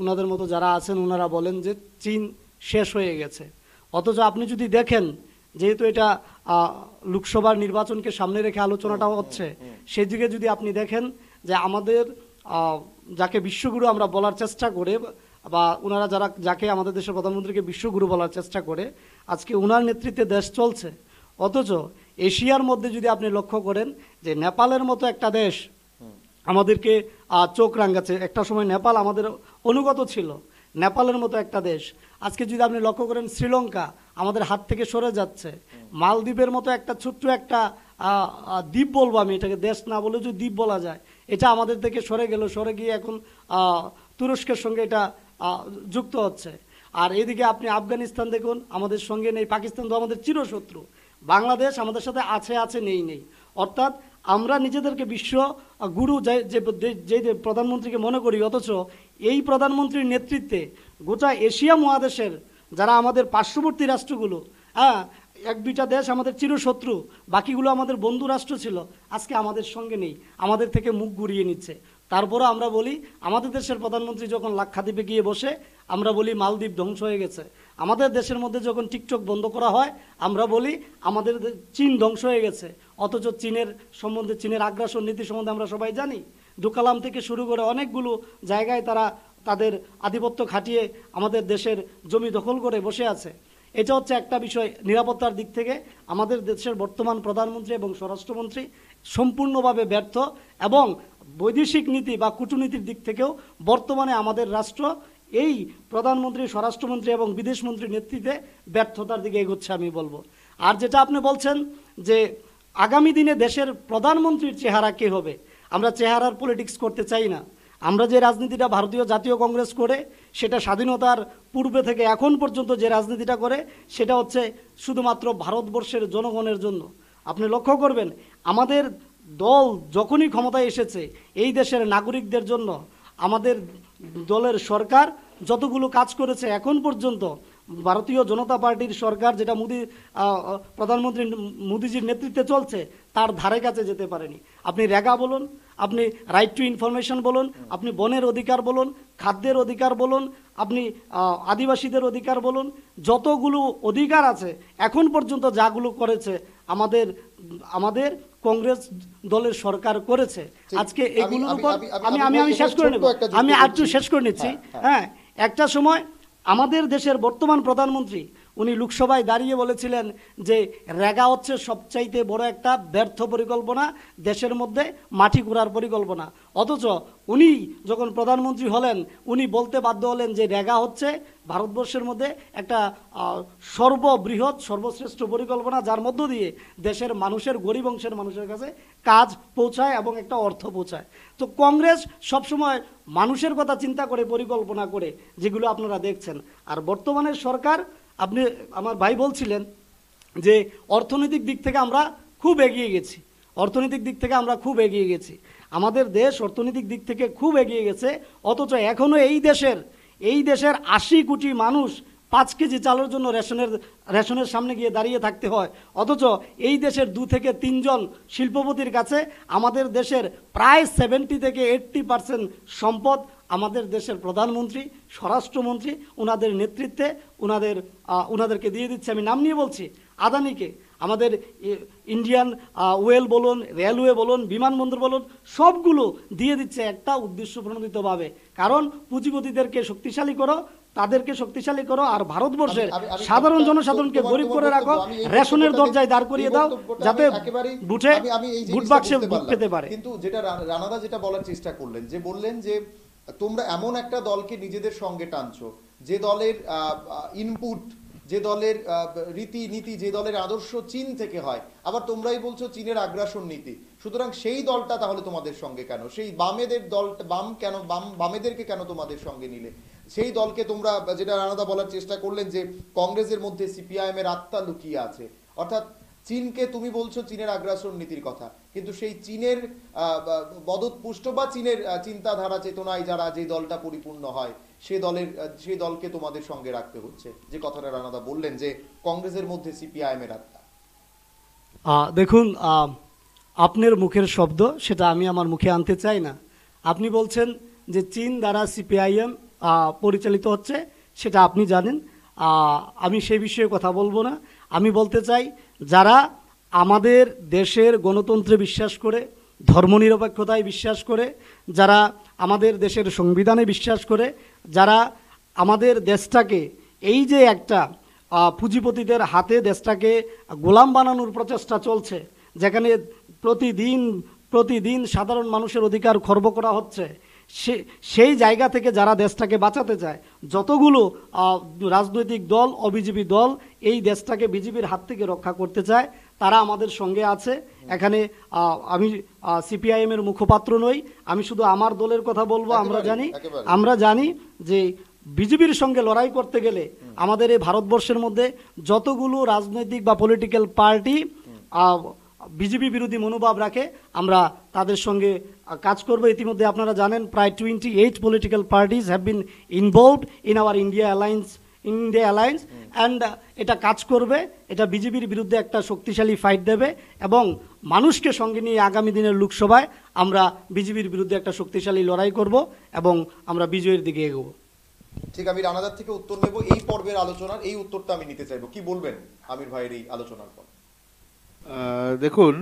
ওনাদের মতো যারা আছেন ওনারা বলেন যে চীন শেষ হয়ে গেছে। অথচ আপনি যদি দেখেন, যেহেতু এটা লোকসভার নির্বাচনকে সামনে রেখে আলোচনাটাও হচ্ছে, সেদিকে যদি আপনি দেখেন যে আমাদের যাকে বিশ্বগুরু আমরা বলার চেষ্টা করে বা ওনারা যাকে আমাদের দেশের প্রধানমন্ত্রীকে বিশ্বগুরু বলার চেষ্টা করে, আজকে ওনার নেতৃত্বে দেশ চলছে। অথচ এশিয়ার মধ্যে যদি আপনি লক্ষ্য করেন যে নেপালের মতো একটা দেশ আমাদেরকে চোখ রাঙাচ্ছে। একটা সময় নেপাল আমাদের অনুগত ছিল, নেপালের মতো একটা দেশ আজকে যদি আপনি লক্ষ্য করেন শ্রীলঙ্কা আমাদের হাত থেকে সরে যাচ্ছে। মালদ্বীপের মতো একটা ছোট্ট একটা দ্বীপ বলবো আমি, এটাকে দেশ না বলে যদি দ্বীপ বলা যায়, এটা আমাদের থেকে সরে গেল, সরে গিয়ে এখন তুরস্কের সঙ্গে এটা যুক্ত হচ্ছে। আর এদিকে আপনি আফগানিস্তান দেখুন, আমাদের সঙ্গে নেই। পাকিস্তান তো আমাদের চিরশত্রু। বাংলাদেশ আমাদের সাথে আছে নেই। অর্থাৎ আমরা নিজেদেরকে বিশ্ব গুরু যে প্রধানমন্ত্রীকে মনে করি, অথচ এই প্রধানমন্ত্রীর নেতৃত্বে গোটা এশিয়া মহাদেশের যারা আমাদের পার্শ্ববর্তী রাষ্ট্রগুলো, এক দুইটা দেশ আমাদের চিরশত্রু, বাকিগুলো আমাদের বন্ধু রাষ্ট্র ছিল, আজকে আমাদের সঙ্গে নেই, আমাদের থেকে মুখ ঘুরিয়ে নিচ্ছে। তারপরও আমরা বলি আমাদের দেশের প্রধানমন্ত্রী যখন লাক্ষাদ্বীপে গিয়ে বসে আমরা বলি মালদ্বীপ ধ্বংস হয়ে গেছে। আমাদের দেশের মধ্যে যখন টিকটক বন্ধ করা হয় আমরা বলি আমাদের চীন ধ্বংস হয়ে গেছে। অথচ চীনের সম্বন্ধে, চীনের আগ্রাসন নীতি সম্বন্ধে আমরা সবাই জানি। ডোকালাম থেকে শুরু করে অনেকগুলো জায়গায় তারা তাদের আধিপত্য খাটিয়ে আমাদের দেশের জমি দখল করে বসে আছে। এটা হচ্ছে একটা বিষয়। নিরাপত্তার দিক থেকে আমাদের দেশের বর্তমান প্রধানমন্ত্রী এবং স্বরাষ্ট্রমন্ত্রী সম্পূর্ণভাবে ব্যর্থ, এবং বৈদেশিক নীতি বা কূটনীতির দিক থেকেও বর্তমানে আমাদের রাষ্ট্র এই প্রধানমন্ত্রী, স্বরাষ্ট্রমন্ত্রী এবং বিদেশমন্ত্রীর নেতৃত্বে ব্যর্থতার দিকে এগোচ্ছে আমি বলবো। আর যেটা আপনি বলছেন যে আগামী দিনে দেশের প্রধানমন্ত্রীর চেহারা কে হবে, আমরা চেহারার পলিটিক্স করতে চাই না। আমরা যে রাজনীতিটা ভারতীয় জাতীয় কংগ্রেস করে, সেটা স্বাধীনতার পূর্বে থেকে এখন পর্যন্ত যে রাজনীতিটা করে, সেটা হচ্ছে শুধুমাত্র ভারতবর্ষের জনগণের জন্য। আপনি লক্ষ্য করবেন আমাদের দল যখনই ক্ষমতায় এসেছে এই দেশের নাগরিকদের জন্য। আমাদের দলের সরকার যতগুলো কাজ করেছে এখন পর্যন্ত, ভারতীয় জনতা পার্টির সরকার যেটা প্রধানমন্ত্রী মোদিজির নেতৃত্বে চলছে, তার ধারে কাছে যেতে পারেনি। আপনি রেগা বলুন, আপনি রাইট টু ইনফরমেশন বলুন, আপনি বনের অধিকার বলুন, খাদ্যের অধিকার বলুন, আপনি আদিবাসীদের অধিকার বলুন, যতগুলো অধিকার আছে এখন পর্যন্ত যাগুলো করেছে আমাদের কংগ্রেস দলের সরকার করেছে। আজকে এগুলোর উপর আমি শেষ করে নেব, আমি আরেকটু শেষ করে নিচ্ছি। হ্যাঁ, একটা সময় আমাদের দেশের বর্তমান প্রধানমন্ত্রী উনি লোকসভায় দাঁড়িয়ে বলেছিলেন যে রেগা হচ্ছে সবচাইতে বড় একটা ব্যর্থ পরিকল্পনা, দেশের মধ্যে মাটি কুড়ার পরিকল্পনা। অথচ উনি যখন প্রধানমন্ত্রী হলেন উনি বলতে বাধ্য হলেন যে রেগা হচ্ছে ভারতবর্ষের মধ্যে একটা সর্ববৃহৎ সর্বশ্রেষ্ঠ পরিকল্পনা, যার মধ্য দিয়ে দেশের মানুষের, গরিব অংশের মানুষের কাছে কাজ পৌঁছায় এবং একটা অর্থ পৌঁছায়। তো কংগ্রেস সবসময় মানুষের কথা চিন্তা করে পরিকল্পনা করে, যেগুলো আপনারা দেখছেন। আর বর্তমানের সরকার, আপনি আমার ভাই বলছিলেন যে অর্থনৈতিক দিক থেকে আমরা খুব এগিয়ে গেছি, অর্থনৈতিক দিক থেকে আমরা খুব এগিয়ে গেছি, আমাদের দেশ অর্থনৈতিক দিক থেকে খুব এগিয়ে গেছে। অথচ এখনও এই দেশের 80 কোটি মানুষ 5 কেজি চালের জন্য রেশনের সামনে গিয়ে দাঁড়িয়ে থাকতে হয়, অথচ এই দেশের 2 থেকে 3 জন শিল্পপতির কাছে আমাদের দেশের প্রায় 70 থেকে 80% সম্পদ আমাদের দেশের প্রধানমন্ত্রী, স্বরাষ্ট্রমন্ত্রী ওনাদের নেতৃত্বে ওনাদেরকে দিয়ে দিচ্ছে। আমি নাম নিয়ে বলছি, আদানিকে, আমাদের ইন্ডিয়ান ওয়েল বলুন, রেলওয়ে বলুন, বিমানবন্দর বলুন, সবগুলো দিয়ে দিচ্ছে একটা উদ্দেশ্য প্রণোদিতভাবে, কারণ পুঁজিপতিদেরকে শক্তিশালী করো, তাদেরকে শক্তিশালী করো, আর ভারতবর্ষের সাধারণ জনসাধারণকে গরিব করে রাখো, রেশনের দরজায় দাঁড় করিয়ে দাও, যাতে বুঝে ভোট বাক্সে ভোট পেতে পারে। কিন্তু যেটা রানাদা যেটা বলার চেষ্টা করলেন, যে বললেন যে তোমরা এমন একটা দলকে নিজেদের সঙ্গে টানছো যে দলের ইনপুট, যে দলের রীতিনীতি, যে দলের আদর্শ চীন থেকে হয়, আবার তোমরাই বলছো চীনের আগ্রাসন নীতি, সুতরাং সেই দলটা তাহলে তোমাদের সঙ্গে কেন? সেই বামেদের দলটা বামেদেরকে কেন তোমাদের সঙ্গে নিলে? সেই দলকে তোমরা, যেটা রানাদা বলার চেষ্টা করলেন যে কংগ্রেসের মধ্যে সিপিআইএম এর আত্মা লুকিয়ে আছে, অর্থাৎ চীনকে তুমি বলছো চীনের আগ্রাসন নীতির কথা, কিন্তু সেই চীনের বদৎপুষ্ট বা চীনের চিন্তাধারা চেতনায় যারা যে দলটা পরিপূর্ণ হয়, সেই দলকে তোমাদের সঙ্গে রাখতে হচ্ছে, যে কথাটা রানাদা বললেন যে কংগ্রেসের মধ্যে সিপিআইএম এর আত্মা। দেখুন, আপনার মুখের শব্দ সেটা আমি আমার মুখে আনতে চাই না। আপনি বলছেন যে চীন দ্বারা সিপিআইএম পরিচালিত হচ্ছে, সেটা আপনি জানেন, আমি সেই বিষয়ে কথা বলবো না। আমি বলতে চাই, যারা আমাদের দেশের গণতন্ত্রে বিশ্বাস করে, ধর্মনিরপেক্ষতায় বিশ্বাস করে, যারা আমাদের দেশের সংবিধানে বিশ্বাস করে, যারা আমাদের দেশটাকে এই যে একটা পুঁজিপতিদের হাতে দেশটাকে গোলাম বানানোর প্রচেষ্টা চলছে, যেখানে প্রতিদিন সাধারণ মানুষের অধিকার খর্ব করা হচ্ছে, সেই জায়গা থেকে যারা দেশটাকে বাঁচাতে চায়, যতগুলো রাজনৈতিক দল, অবিজেপি দল এই দেশটাকে বিজেপির হাত থেকে রক্ষা করতে চায়, তারা আমাদের সঙ্গে আছে। এখানে আমি সিপিআইএম এর মুখপাত্র নই, আমি শুধু আমার দলের কথা বলবো। আমরা জানি যে বিজেপির সঙ্গে লড়াই করতে গেলে আমাদের এই ভারতবর্ষের মধ্যে যতগুলো রাজনৈতিক বা পলিটিক্যাল পার্টি বিজেপি বিরোধী মনোভাব রাখে, আমরা তাদের সঙ্গে কাজ করব। ইতিমধ্যে আপনারা জানেন প্রায় 28 political parties have been involved in our India alliance and এটা কাজ করবে, এটা বিজেপির বিরুদ্ধে একটা শক্তিশালী ফাইট দেবে, এবং মানুষকে সঙ্গে নিয়ে আগামী দিনের লোকসভায় আমরা বিজেপির বিরুদ্ধে একটা শক্তিশালী লড়াই করব এবং আমরা বিজয়ের দিকে এগোবো। ঠিক, আমি রানাদার থেকে উত্তর নেব এই পর্বের আলোচনার। এই উত্তরটা আমি নিতে চাইবো, কি বলবেন আমির ভাইয়ের এই আলোচনার পর? দেখুন,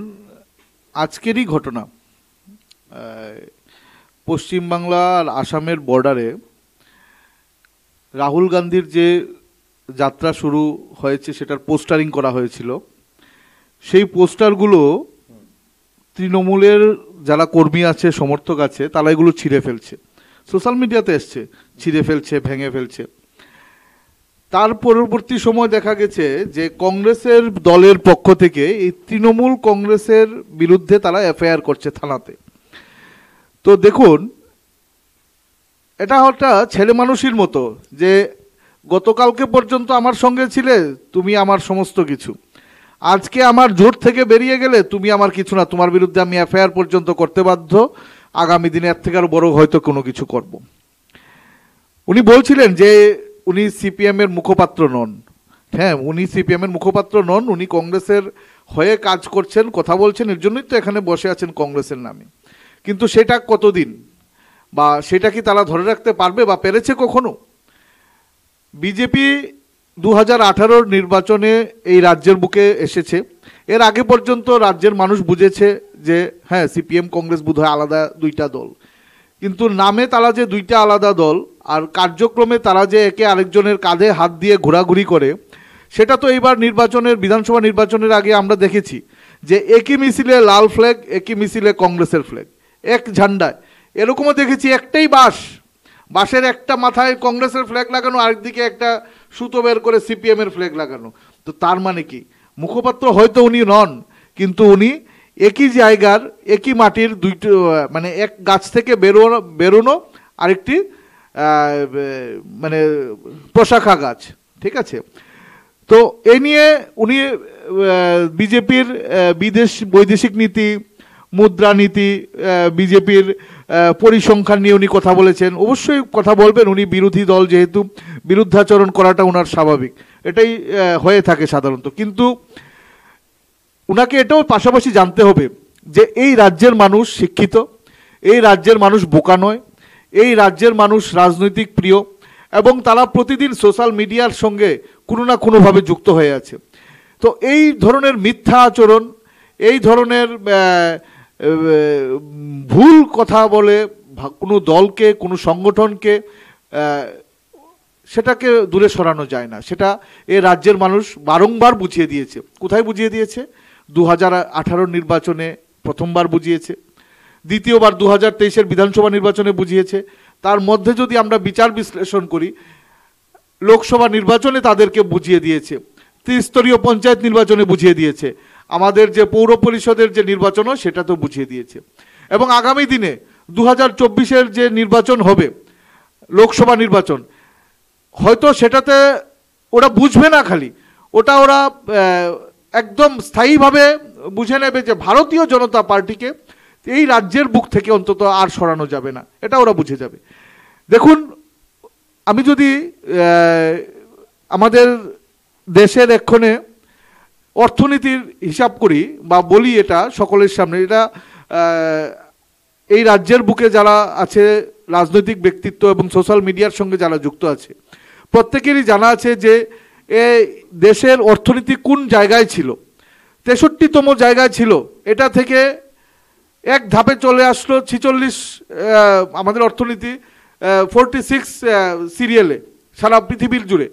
আজকেরই ঘটনা, পশ্চিমবাংলা আর আসামের বর্ডারে রাহুল গান্ধীর যে যাত্রা শুরু হয়েছে সেটার পোস্টারিং করা হয়েছিল, সেই পোস্টারগুলো তৃণমূলের যারা কর্মী আছে, সমর্থক আছে, তারা এগুলো ছিঁড়ে ফেলছে, সোশ্যাল মিডিয়াতে এসছে, ছিঁড়ে ফেলছে, ভেঙে ফেলছে। তার পরবর্তী সময় দেখা গেছে যে কংগ্রেসের দলের পক্ষ থেকে এই তৃণমূল কংগ্রেসের বিরুদ্ধে তারা এফআইআর করছে থানাতে। তো দেখুন, এটা একটা ছেলে মানুষের মতো, যে গতকালকে পর্যন্ত আমার সঙ্গে ছিলে, তুমি আমার সমস্ত কিছু, আজকে আমার জোট থেকে বেরিয়ে গেলে তুমি আমার কিছু না, তোমার বিরুদ্ধে আমি এফআইআর পর্যন্ত করতে বাধ্য, আগামী দিনে এর থেকে আরো বড় হয়তো কোনো কিছু করব। উনি বলছিলেন যে উনি সিপিএম এর মুখপাত্র নন। হ্যাঁ, উনি সিপিএম এর মুখপাত্র নন, উনি কংগ্রেসের হয়ে কাজ করছেন, কথা বলছেন, এর জন্যই তো এখানে বসে আছেন কংগ্রেসের নামে। কিন্তু সেটা কতদিন, বা সেটা কি তারা ধরে রাখতে পারবে বা পেরেছে কখনো? বিজেপি 2018 নির্বাচনে এই রাজ্যের বুকে এসেছে, এর আগে পর্যন্ত রাজ্যের মানুষ বুঝেছে যে হ্যাঁ, সিপিএম কংগ্রেস বোধহয় আলাদা দুইটা দল, কিন্তু নামে তারা যে দুইটা আলাদা দল, আর কার্যক্রমে তারা যে একে আরেকজনের কাঁধে হাত দিয়ে ঘোরাঘুরি করে, সেটা তো এইবার বিধানসভা নির্বাচনের আগে আমরা দেখেছি যে একই মিছিলে লাল ফ্ল্যাগ, একই মিছিলে কংগ্রেসের ফ্ল্যাগ, এক ঝান্ডায়। এরকমও দেখেছি একটাই বাঁশের একটা মাথায় কংগ্রেসের ফ্ল্যাগ লাগানো, আরেকদিকে একটা সুতো বের করে সিপিএম এর ফ্ল্যাগ লাগানো। তো তার মানে কি, মুখপাত্র হয়তো উনি নন, কিন্তু উনি একই জায়গার, একই মাটির দুইটা, মানে এক গাছ থেকে বেরোনো আরেকটি মানে প্রশাখা গাছ, ঠিক আছে। তো এই নিয়ে উনি বিজেপির বৈদেশিক নীতি, মুদ্রানীতি, বিজেপির পরিসংখ্যান নিয়ে উনি কথা বলেছেন। অবশ্যই কথা বলবেন, উনি বিরোধী দল, যেহেতু বিরুদ্ধাচরণ করাটা ওনার স্বাভাবিক, এটাই হয়ে থাকে সাধারণত। কিন্তু ওনাকে এটাও পাশাপাশি জানতে হবে যে এই রাজ্যের মানুষ শিক্ষিত, এই রাজ্যের মানুষ বোকা নয়, এই রাজ্যের মানুষ রাজনৈতিক প্রিয় এবং তারা প্রতিদিন সোশ্যাল মিডিয়ার সঙ্গে কোনো না কোনোভাবে যুক্ত হয়ে আছে। তো এই ধরনের মিথ্যা আচরণ, এই ধরনের ভুল কথা বলে কোনো দলকে, কোনো সংগঠনকে সেটাকে দূরে সরানো যায় না। সেটা এ রাজ্যের মানুষ বারংবার বুঝিয়ে দিয়েছে। কোথায় বুঝিয়ে দিয়েছে? 2018 নির্বাচনে প্রথমবার বুঝিয়েছে, দ্বিতীয়বার 2023-এর বিধানসভা নির্বাচনে বুঝিয়েছে। তার মধ্যে যদি আমরা বিচার বিশ্লেষণ করি, লোকসভা নির্বাচনে তাদেরকে বুঝিয়ে দিয়েছে, ত্রিস্তরীয় পঞ্চায়েত নির্বাচনে বুঝিয়ে দিয়েছে, আমাদের যে পৌর পরিষদের যে নির্বাচন হয় সেটাতেও বুঝিয়ে দিয়েছে। এবং আগামী দিনে 2024-এর যে নির্বাচন হবে, লোকসভা নির্বাচন, হয়তো সেটাতে ওরা বুঝবে না, খালি ওটা ওরা একদম স্থায়ীভাবে বুঝে নেবে যে ভারতীয় জনতা পার্টিকে এই রাজ্যের বুক থেকে অন্তত আর সরানো যাবে না, এটা ওরা বুঝে যাবে। দেখুন, আমি যদি আমাদের দেশের এক্ষণে অর্থনীতির হিসাব করি বা বলি এটা সকলের সামনে, এটা এই রাজ্যের বুকে যারা আছে রাজনৈতিক ব্যক্তিত্ব এবং সোশ্যাল মিডিয়ার সঙ্গে যারা যুক্ত আছে, প্রত্যেকেরই জানা আছে যে এই দেশের অর্থনীতি কোন জায়গায় ছিল, 63তম জায়গায় ছিল। এটা থেকে এক ধাপে চলে আসলো 46, আমাদের অর্থনীতি 46 সিরিয়ালে সারা পৃথিবীর জুড়ে।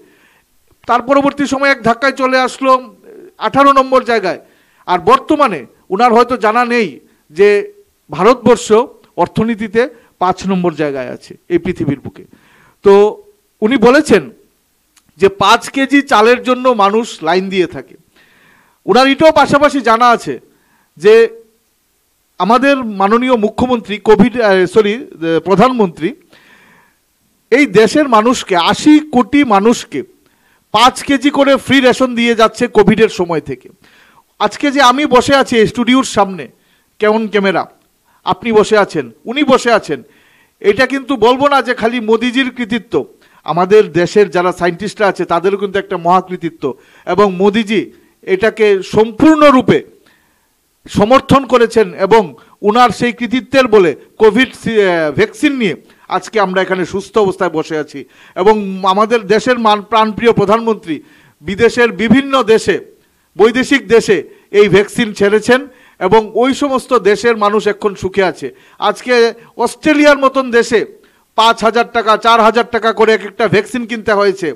তার পরবর্তী সময় এক ধাক্কায় চলে আসলো 18 নম্বর জায়গায়। আর বর্তমানে ওনার হয়তো জানা নেই যে ভারতবর্ষ অর্থনীতিতে 5 নম্বর জায়গায় আছে এই পৃথিবীর বুকে। তো উনি বলেছেন যে 5 কেজি চালের জন্য মানুষ লাইন দিয়ে থাকে। ওনার এটাও পাশাপাশি জানা আছে যে আমাদের মাননীয় মুখ্যমন্ত্রী প্রধানমন্ত্রী এই দেশের মানুষকে, 80 কোটি মানুষকে 5 কেজি করে ফ্রি রেশন দিয়ে যাচ্ছে কোভিডের সময় থেকে। আজকে যে আমি বসে আছি স্টুডিওর সামনে, কেমন ক্যামেরা, আপনি বসে আছেন, উনি বসে আছেন, এটা কিন্তু বলবো না যে খালি মোদিজির কৃতিত্ব। আমাদের দেশের যারা সায়েন্টিস্টরা আছে তাদেরও কিন্তু একটা মহাকৃতিত্ব, এবং মোদিজি এটাকে সম্পূর্ণরূপে সমর্থন করেছেন এবং উনার সেই কৃতিত্বের বলে কোভিড ভ্যাকসিন নিয়ে আজকে আমরা এখানে সুস্থ অবস্থায় বসে আছি। এবং আমাদের দেশের প্রাণপ্রিয় প্রধানমন্ত্রী বিদেশের বিভিন্ন দেশে, বৈদেশিক দেশে এই ভ্যাকসিন ছেড়েছেন এবং ওই সমস্ত দেশের মানুষ এখন সুখে আছে। আজকে অস্ট্রেলিয়ার মতন দেশে 5,000 টাকা 4,000 টাকা করে এক একটা ভ্যাকসিন কিনতে হয়েছে,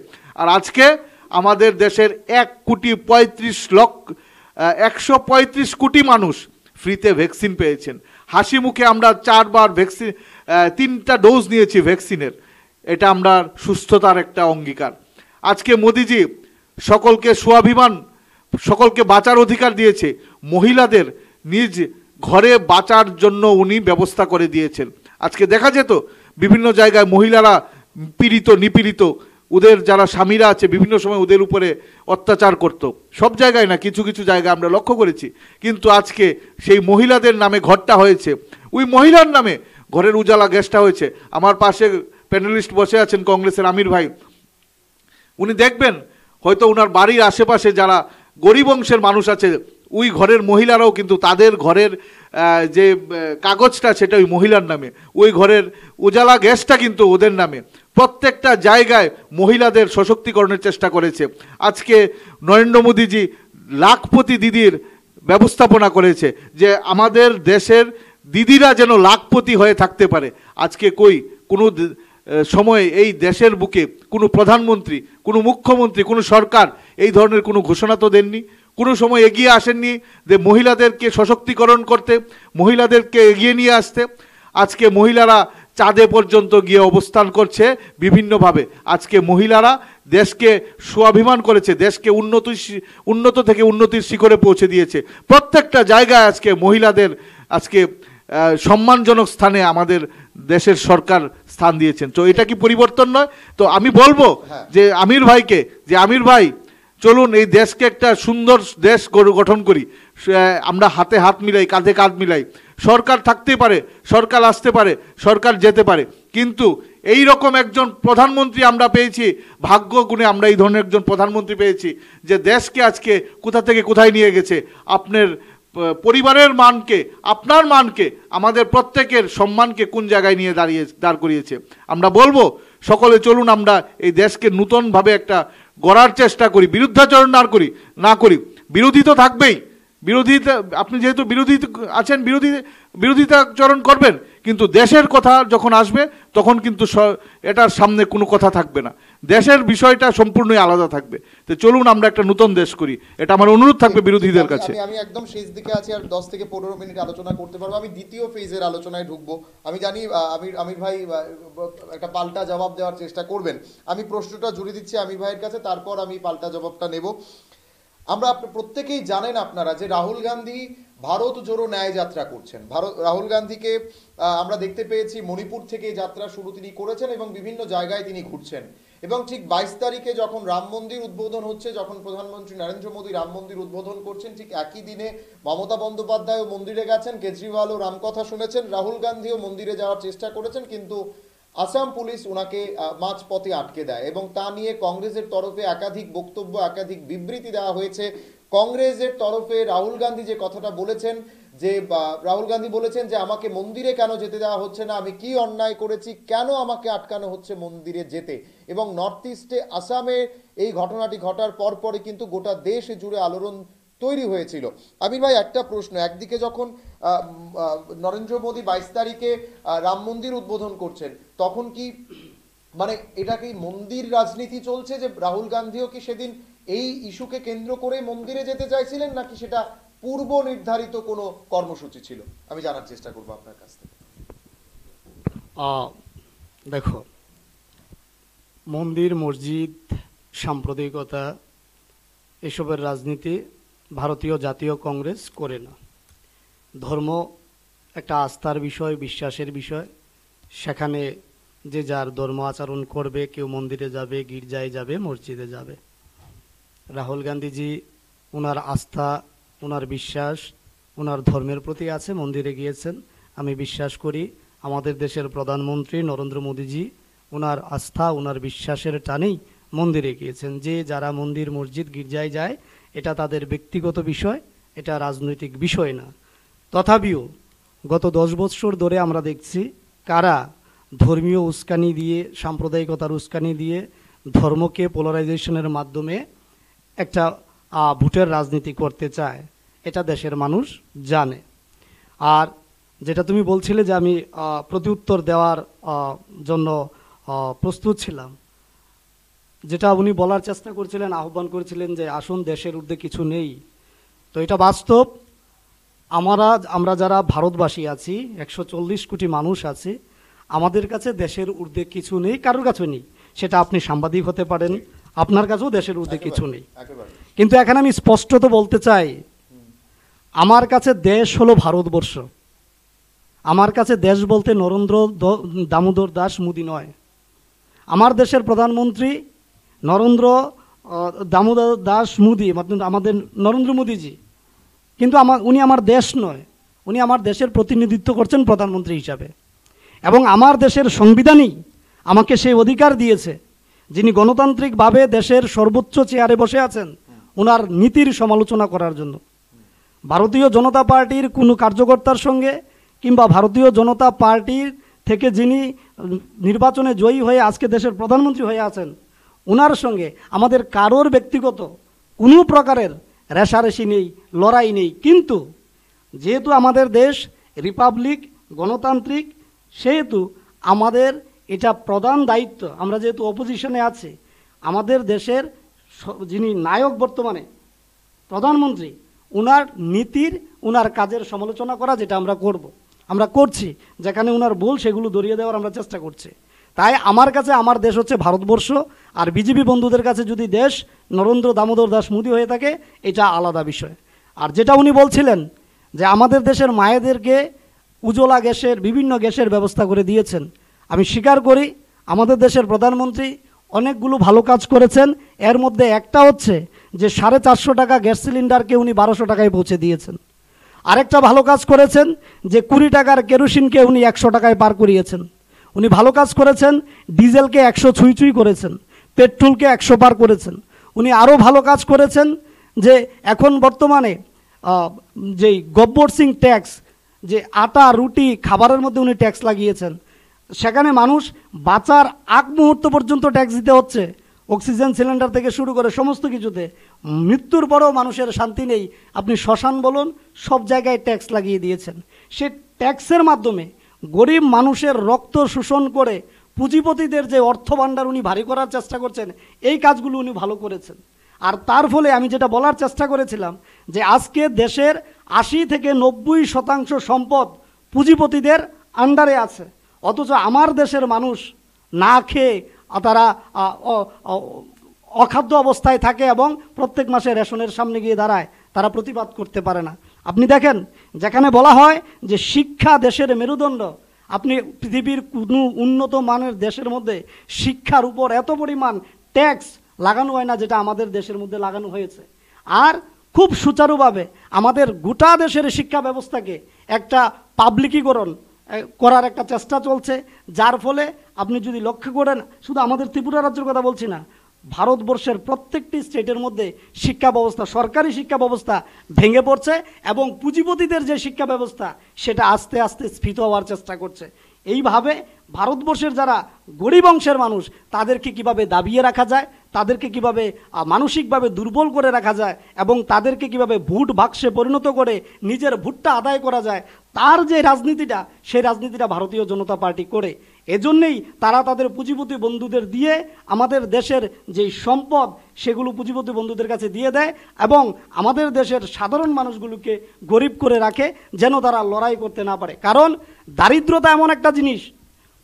আর আজকে আমাদের দেশের 135 কোটি মানুষ ফ্রিতে ভ্যাকসিন পেয়েছেন। হাসি মুখে আমরা 4বার ভ্যাকসিন, 3টা ডোজ নিয়েছি ভ্যাকসিনের, এটা আমরা সুস্থতার একটা অঙ্গীকার। আজকে মোদিজি সকলকে স্বাভিমান, সকলকে বাঁচার অধিকার দিয়েছে, মহিলাদের নিজ ঘরে বাঁচার জন্য উনি ব্যবস্থা করে দিয়েছেন। আজকে দেখা যেত বিভিন্ন জায়গায় মহিলারা পীড়িত, নিপীড়িত, ওদের যারা স্বামীরা আছে বিভিন্ন সময় ওদের উপরে অত্যাচার করত। সব জায়গায় না, কিছু কিছু জায়গায় আমরা লক্ষ্য করেছি। কিন্তু আজকে সেই মহিলাদের নামে ঘরটা হয়েছে, ওই মহিলার নামে ঘরের উজালা গ্যাসটা হয়েছে। আমার পাশে প্যানেলিস্ট বসে আছেন কংগ্রেসের আমির ভাই, উনি দেখবেন হয়তো ওনার বাড়ির আশেপাশে যারা গরিব অংশের মানুষ আছে, ওই ঘরের মহিলারাও কিন্তু তাদের ঘরের যে কাগজটা সেটা ওই মহিলার নামে, ওই ঘরের উজালা গ্যাসটা কিন্তু ওদের নামে। প্রত্যেকটা জায়গায় মহিলাদের সশক্তিকরণের চেষ্টা করেছে। আজকে নরেন্দ্র মোদীজি লাখপতি দিদির ব্যবস্থাপনা করেছে যে আমাদের দেশের দিদিরা যেন লাখপতি হয়ে থাকতে পারে। আজকে কোনো সময় এই দেশের বুকে কোনো প্রধানমন্ত্রী, কোনো মুখ্যমন্ত্রী, কোনো সরকার এই ধরনের কোনো ঘোষণা তো দেননি, কোনো সময় এগিয়ে আসেননি যে মহিলাদেরকে সশক্তিকরণ করতে, মহিলাদেরকে এগিয়ে নিয়ে আসতে। আজকে মহিলারা চাঁদে পর্যন্ত গিয়ে অবস্থান করছে বিভিন্নভাবে। আজকে মহিলারা দেশকে স্বাভিমান করেছে, দেশকে উন্নত থেকে উন্নতির শিখরে পৌঁছে দিয়েছে। প্রত্যেকটা জায়গায় আজকে মহিলাদের আজকে সম্মানজনক স্থানে আমাদের দেশের সরকার স্থান দিয়েছেন। তো এটা কি পরিবর্তন নয়? তো আমি বলবো যে আমির ভাইকে, যে আমির ভাই চলুন এই দেশকে একটা সুন্দর দেশ গঠন করি, আমরা হাতে হাত মিলাই, কাঁধে কাঁধ মিলাই। সরকার থাকতে পারে, সরকার আসতে পারে, সরকার যেতে পারে, কিন্তু এই রকম একজন প্রধানমন্ত্রী আমরা পেয়েছি, ভাগ্য গুণে আমরা এই ধরনের একজন প্রধানমন্ত্রী পেয়েছি যে দেশকে আজকে কোথা থেকে কোথায় নিয়ে গেছে। আপনার পরিবারের মানকে, আপনার মানকে, আমাদের প্রত্যেকের সম্মানকে কোন জায়গায় নিয়ে দাঁড় করিয়েছে। আমরা বলবো সকলে চলুন আমরা এই দেশকে নূতনভাবে একটা গড়ার চেষ্টা করি, বিরুদ্ধাচরণ না করি। বিরোধী তো থাকবেই, বিরোধিতা, আপনি যেহেতু বিরোধী আছেন বিরোধিতাচরণ করবেন, কিন্তু দেশের কথা যখন আসবে তখন কিন্তু এটার সামনে কোনো কথা থাকবে না, দেশের বিষয়টা সম্পূর্ণই আলাদা থাকবে। তো চলুন আমরা একটা নতুন দেশ করি, এটা আমার অনুরোধ থাকবে বিরোধীদের কাছে। আমি একদম শেষ দিকে আছি, আর 10 থেকে 15 মিনিট আলোচনা করতে পারবো। আমি দ্বিতীয় ফেজের আলোচনায় ঢুকবো। আমি জানি আমির ভাই একটা পাল্টা জবাব দেওয়ার চেষ্টা করবেন। আমি প্রশ্নটা জুড়ে দিচ্ছি আমির ভাইয়ের কাছে, তারপর আমি পাল্টা জবাবটা নেব। আমরা প্রত্যেকেই জানেন আপনারা যে রাহুল গান্ধী ভারত জোড়ো ন্যায় যাত্রা করছেন। রাহুল গান্ধীকে আমরা দেখতে পেয়েছি মণিপুর থেকে যাত্রা শুরু তিনি করেছেন এবং বিভিন্ন জায়গায় তিনি ঘুরছেন। এবং ঠিক 22 তারিখে যখন রাম মন্দির উদ্বোধন হচ্ছে, যখন প্রধানমন্ত্রী নরেন্দ্র মোদী রাম মন্দির উদ্বোধন করছেন, ঠিক একই দিনে মমতা বন্দ্যোপাধ্যায়ও মন্দিরে গেছেন, কেজরিওয়ালও রামকথা শুনেছেন, রাহুল গান্ধীও মন্দিরে যাওয়ার চেষ্টা করেছেন, কিন্তু আসাম পুলিশ ওনাকে মাঝপথে আটকে দেয় এবং তা নিয়ে কংগ্রেসের তরফে একাধিক বক্তব্য, একাধিক বিবৃতি দেওয়া হয়েছে। কংগ্রেসের তরফে রাহুল গান্ধী যে কথাটা বলেছেন, যে রাহুল গান্ধী বলেছেন যে আমাকে মন্দিরে কেন যেতে দেওয়া হচ্ছে না, আমি কি অন্যায় করেছি, কেন আমাকে আটকানো হচ্ছে মন্দিরে যেতে। এবং নর্থ ইস্টে আসামে এই ঘটনাটি ঘটার পরপরই কিন্তু গোটা দেশ জুড়ে আলোড়ন তৈরি হয়েছিল। আমির ভাই, একটা প্রশ্ন, একদিকে যখন নরেন্দ্র মোদী 22 তারিখে রাম মন্দির উদ্বোধন করছেন, তখন কি মানে এটা কি মন্দির রাজনীতি চলছে, যে রাহুল গান্ধীও কি সেদিন এই ইস্যুকে কেন্দ্র করে মন্দিরে যেতে চাইছিলেন, নাকি সেটা পূর্ব নির্ধারিত কোনো কর্মসূচি ছিল? আমি জানার চেষ্টা করব আপনার কাছ থেকে। দেখো, মন্দির, মসজিদ, সাম্প্রদায়িকতা এসবের রাজনীতি ভারতীয় জাতীয় কংগ্রেস করে না। ধর্ম একটা আস্থার বিষয়, বিশ্বাসের বিষয়। সেখানে যে যার ধর্ম আচরণ করবে, কেউ মন্দিরে যাবে, গির্জায় যাবে, মসজিদে যাবে। রাহুল গান্ধীজি ওনার আস্থা, ওনার বিশ্বাস, ওনার ধর্মের প্রতি আছে, মন্দিরে গিয়েছেন। আমি বিশ্বাস করি আমাদের দেশের প্রধানমন্ত্রী নরেন্দ্র মোদীজি ওনার আস্থা, ওনার বিশ্বাসের টানেই মন্দিরে গিয়েছেন। যে যারা মন্দির, মসজিদ, গির্জায় যায়, এটা তাদের ব্যক্তিগত বিষয়, এটা রাজনৈতিক বিষয় না। তথাপিও গত 10 বছর ধরে আমরা দেখছি কারা ধর্মীয় উস্কানি দিয়ে, সাম্প্রদায়িকতার উস্কানি দিয়ে, ধর্মকে পোলারাইজেশনের মাধ্যমে একটা ভোটের রাজনীতি করতে চায়, এটা দেশের মানুষ জানে। আর যেটা তুমি বলছিলে যে আমি প্রত্যুত্তর দেওয়ার জন্য প্রস্তুত ছিলাম, যেটা উনি বলার চেষ্টা করছিলেন, আহ্বান করেছিলেন যে আসুন, দেশের ঊর্ধ্বে কিছু নেই। তো এটা বাস্তব। আমরা যারা ভারতবাসী আছি, 140 কোটি মানুষ আছি, আমাদের কাছে দেশের ঊর্ধ্বে কিছু নেই, কারোর কাছে নেই। সেটা আপনি সাংবাদিক হতে পারেন, আপনার কাছেও দেশের ঊর্ধ্বে কিছু নেই। কিন্তু এখানে আমি স্পষ্টত বলতে চাই, আমার কাছে দেশ হলো ভারতবর্ষ। আমার কাছে দেশ বলতে নরেন্দ্র দামোদর দাস মোদী নয়। আমার দেশের প্রধানমন্ত্রী নরেন্দ্র দামোদর দাস মোদী, আমাদের নরেন্দ্র মোদীজি, কিন্তু উনি আমার দেশ নয়, উনি আমার দেশের প্রতিনিধিত্ব করছেন প্রধানমন্ত্রী হিসাবে। এবং আমার দেশের সংবিধানই আমাকে সেই অধিকার দিয়েছে, যিনি গণতান্ত্রিকভাবে দেশের সর্বোচ্চ চেয়ারে বসে আছেন, ওনার নীতির সমালোচনা করার জন্য। ভারতীয় জনতা পার্টির কোনো কার্যকর্তার সঙ্গে কিংবা ভারতীয় জনতা পার্টির থেকে যিনি নির্বাচনে জয়ী হয়ে আজকে দেশের প্রধানমন্ত্রী হয়ে আছেন, ওনার সঙ্গে আমাদের কারোর ব্যক্তিগত কোনো প্রকারের রেষারেষি নেই, লড়াই নেই। কিন্তু যেহেতু আমাদের দেশ রিপাবলিক, গণতান্ত্রিক, সেহেতু আমাদের এটা প্রধান দায়িত্ব। আমরা যেহেতু অপোজিশনে আছি, আমাদের দেশের যিনি নায়ক বর্তমানে প্রধানমন্ত্রী, ওনার নীতির, ওনার কাজের সমালোচনা করা, যেটা আমরা করব, আমরা করছি। যেখানে ওনার ভুল সেগুলো ধরিয়ে দেওয়ার আমরা চেষ্টা করছি। তাই আমার কাছে আমার দেশ হচ্ছে ভারতবর্ষ, আর বিজেপি বন্ধুদের কাছে যদি দেশ নরেন্দ্র দামোদর দাস মোদী হয়ে থাকে, এটা আলাদা বিষয়। আর যেটা উনি বলছিলেন যে আমাদের দেশের মায়েদেরকে উজ্জ্বলা গ্যাসের, বিভিন্ন গ্যাসের ব্যবস্থা করে দিয়েছেন, আমি স্বীকার করি আমাদের দেশের প্রধানমন্ত্রী অনেকগুলো ভালো কাজ করেছেন। এর মধ্যে একটা হচ্ছে যে 450 টাকা গ্যাস সিলিন্ডারকে উনি 1200 টাকায় পৌঁছে দিয়েছেন। আরেকটা ভালো কাজ করেছেন যে 20 টাকার কেরোসিনকে উনি 100 টাকায় পার করিয়েছেন। উনি ভালো কাজ করেছেন, ডিজেলকে 100 ছুঁই ছুঁই করেছেন, পেট্রোলকে 100 পার করেছেন। উনি আরও ভালো কাজ করেছেন যে এখন বর্তমানে যেই গব্বর সিং ট্যাক্স, যে আটা রুটি খাবারের মধ্যে উনি ট্যাক্স লাগিয়েছেন, সেখানে মানুষ বাঁচার আগ মুহূর্ত পর্যন্ত ট্যাক্স দিতে হচ্ছে, অক্সিজেন সিলিন্ডার থেকে শুরু করে সমস্ত কিছুতে। মৃত্যুর পরেও মানুষের শান্তি নেই। আপনি শ্মশান বলুন, সব জায়গায় ট্যাক্স লাগিয়ে দিয়েছেন। সে ট্যাক্সের মাধ্যমে গরিব মানুষের রক্ত শোষণ করে পুঁজিপতিদের যে অর্থ ভাণ্ডার উনি ভারী করার চেষ্টা করছেন, এই কাজগুলো উনি ভালো করেছেন। আর তার ফলে আমি যেটা বলার চেষ্টা করেছিলাম যে আজকে দেশের 80 থেকে 90% সম্পদ পুঁজিপতিদের আন্ডারে আছে, অথচ আমার দেশের মানুষ না খেয়ে তারা অখাদ্য অবস্থায় থাকে এবং প্রত্যেক মাসে রেশনের সামনে গিয়ে দাঁড়ায়, তারা প্রতিবাদ করতে পারে না। আপনি দেখেন, যেখানে বলা হয় যে শিক্ষা দেশের মেরুদণ্ড, আপনি পৃথিবীর কোনো উন্নত মানের দেশের মধ্যে শিক্ষার উপর এত পরিমাণ ট্যাক্স লাগানো হয় না যেটা আমাদের দেশের মধ্যে লাগানো হয়েছে। আর খুব সুচারুভাবে আমাদের গোটা দেশের শিক্ষা ব্যবস্থাকে একটা পাবলিকীকরণ করার একটা চেষ্টা চলছে, যার ফলে আপনি যদি লক্ষ্য করেন, শুধু আমাদের ত্রিপুরা রাজ্যের কথা বলছি না, ভারতবর্ষের প্রত্যেকটি স্টেটের মধ্যে শিক্ষা ব্যবস্থা, সরকারি শিক্ষা ব্যবস্থা ভেঙে পড়ছে এবং পুঁজিপতিদের যে শিক্ষা ব্যবস্থা সেটা আস্তে আস্তে স্ফীত হওয়ার চেষ্টা করছে। এইভাবে ভারতবর্ষের যারা গরিব অংশের মানুষ, তাদেরকে কিভাবে দাবিয়ে রাখা যায়, তাদেরকে কিভাবে মানসিকভাবে দুর্বল করে রাখা যায় এবং তাদেরকে কিভাবে ভোট বাক্সে পরিণত করে নিজের ভোটটা আদায় করা যায়, তার যে রাজনীতিটা, সেই রাজনীতিটা ভারতীয় জনতা পার্টি করে। এজন্যেই তারা তাদের পুঁজিপতি বন্ধুদের দিয়ে আমাদের দেশের যেই সম্পদ সেগুলো পুঁজিপতি বন্ধুদের কাছে দিয়ে দেয় এবং আমাদের দেশের সাধারণ মানুষগুলোকে গরিব করে রাখে, যেন তারা লড়াই করতে না পারে। কারণ দারিদ্রতা এমন একটা জিনিস,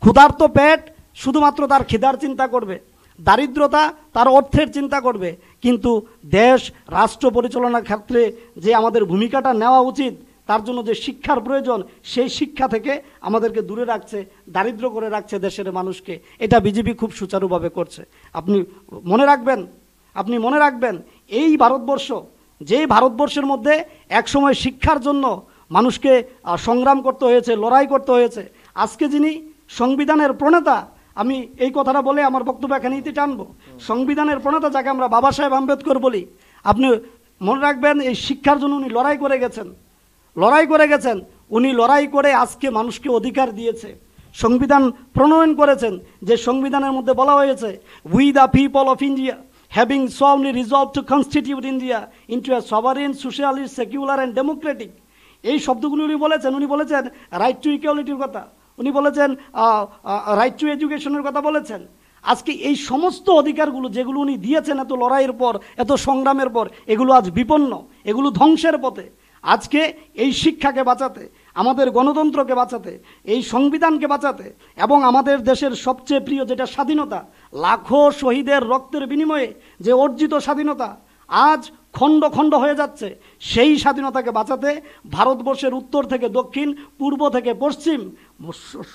ক্ষুধার্ত পেট শুধুমাত্র তার খিদার চিন্তা করবে, দারিদ্রতা তার অর্থের চিন্তা করবে, কিন্তু দেশ রাষ্ট্র পরিচালনার ক্ষেত্রে যে আমাদের ভূমিকাটা নেওয়া উচিত, তার জন্য যে শিক্ষার প্রয়োজন, সেই শিক্ষা থেকে আমাদেরকে দূরে রাখছে, দারিদ্র করে রাখছে দেশের মানুষকে। এটা বিজেপি খুব সুচারুভাবে করছে। আপনি মনে রাখবেন এই ভারতবর্ষ, যেই ভারতবর্ষের মধ্যে একসময় শিক্ষার জন্য মানুষকে সংগ্রাম করতে হয়েছে, লড়াই করতে হয়েছে, আজকে যিনি সংবিধানের প্রণেতা, আমি এই কথাটা বলে আমার বক্তব্য এখানে ইতি টানবো, সংবিধানের প্রণেতা যাকে আমরা বাবা সাহেব আম্বেদকর বলি, আপনি মনে রাখবেন এই শিক্ষার জন্য উনি লড়াই করে গেছেন। উনি লড়াই করে আজকে মানুষকে অধিকার দিয়েছে, সংবিধান প্রণয়ন করেছেন, যে সংবিধানের মধ্যে বলা হয়েছে, we the people of India having solemnly resolved to constitute India into a sovereign, socialist, secular and democratic। এই শব্দগুলি উনি বলেছেন রাইট টু ইকুয়ালিটির কথা, উনি বলেছেন রাইট টু এডুকেশনের কথা বলেছেন। আজকে এই সমস্ত অধিকারগুলো যেগুলো উনি দিয়েছেন এত লড়াইয়ের পর, এত সংগ্রামের পর, এগুলো আজ বিপন্ন, এগুলো ধ্বংসের পথে। আজকে এই শিক্ষাকে বাঁচাতে, আমাদের গণতন্ত্রকে বাঁচাতে, এই সংবিধানকে বাঁচাতে এবং আমাদের দেশের সবচেয়ে প্রিয় যেটা স্বাধীনতা, লাখো শহীদের রক্তের বিনিময়ে যে অর্জিত স্বাধীনতা আজ খণ্ড খণ্ড হয়ে যাচ্ছে, সেই স্বাধীনতাকে বাঁচাতে ভারতবর্ষের উত্তর থেকে দক্ষিণ, পূর্ব থেকে পশ্চিম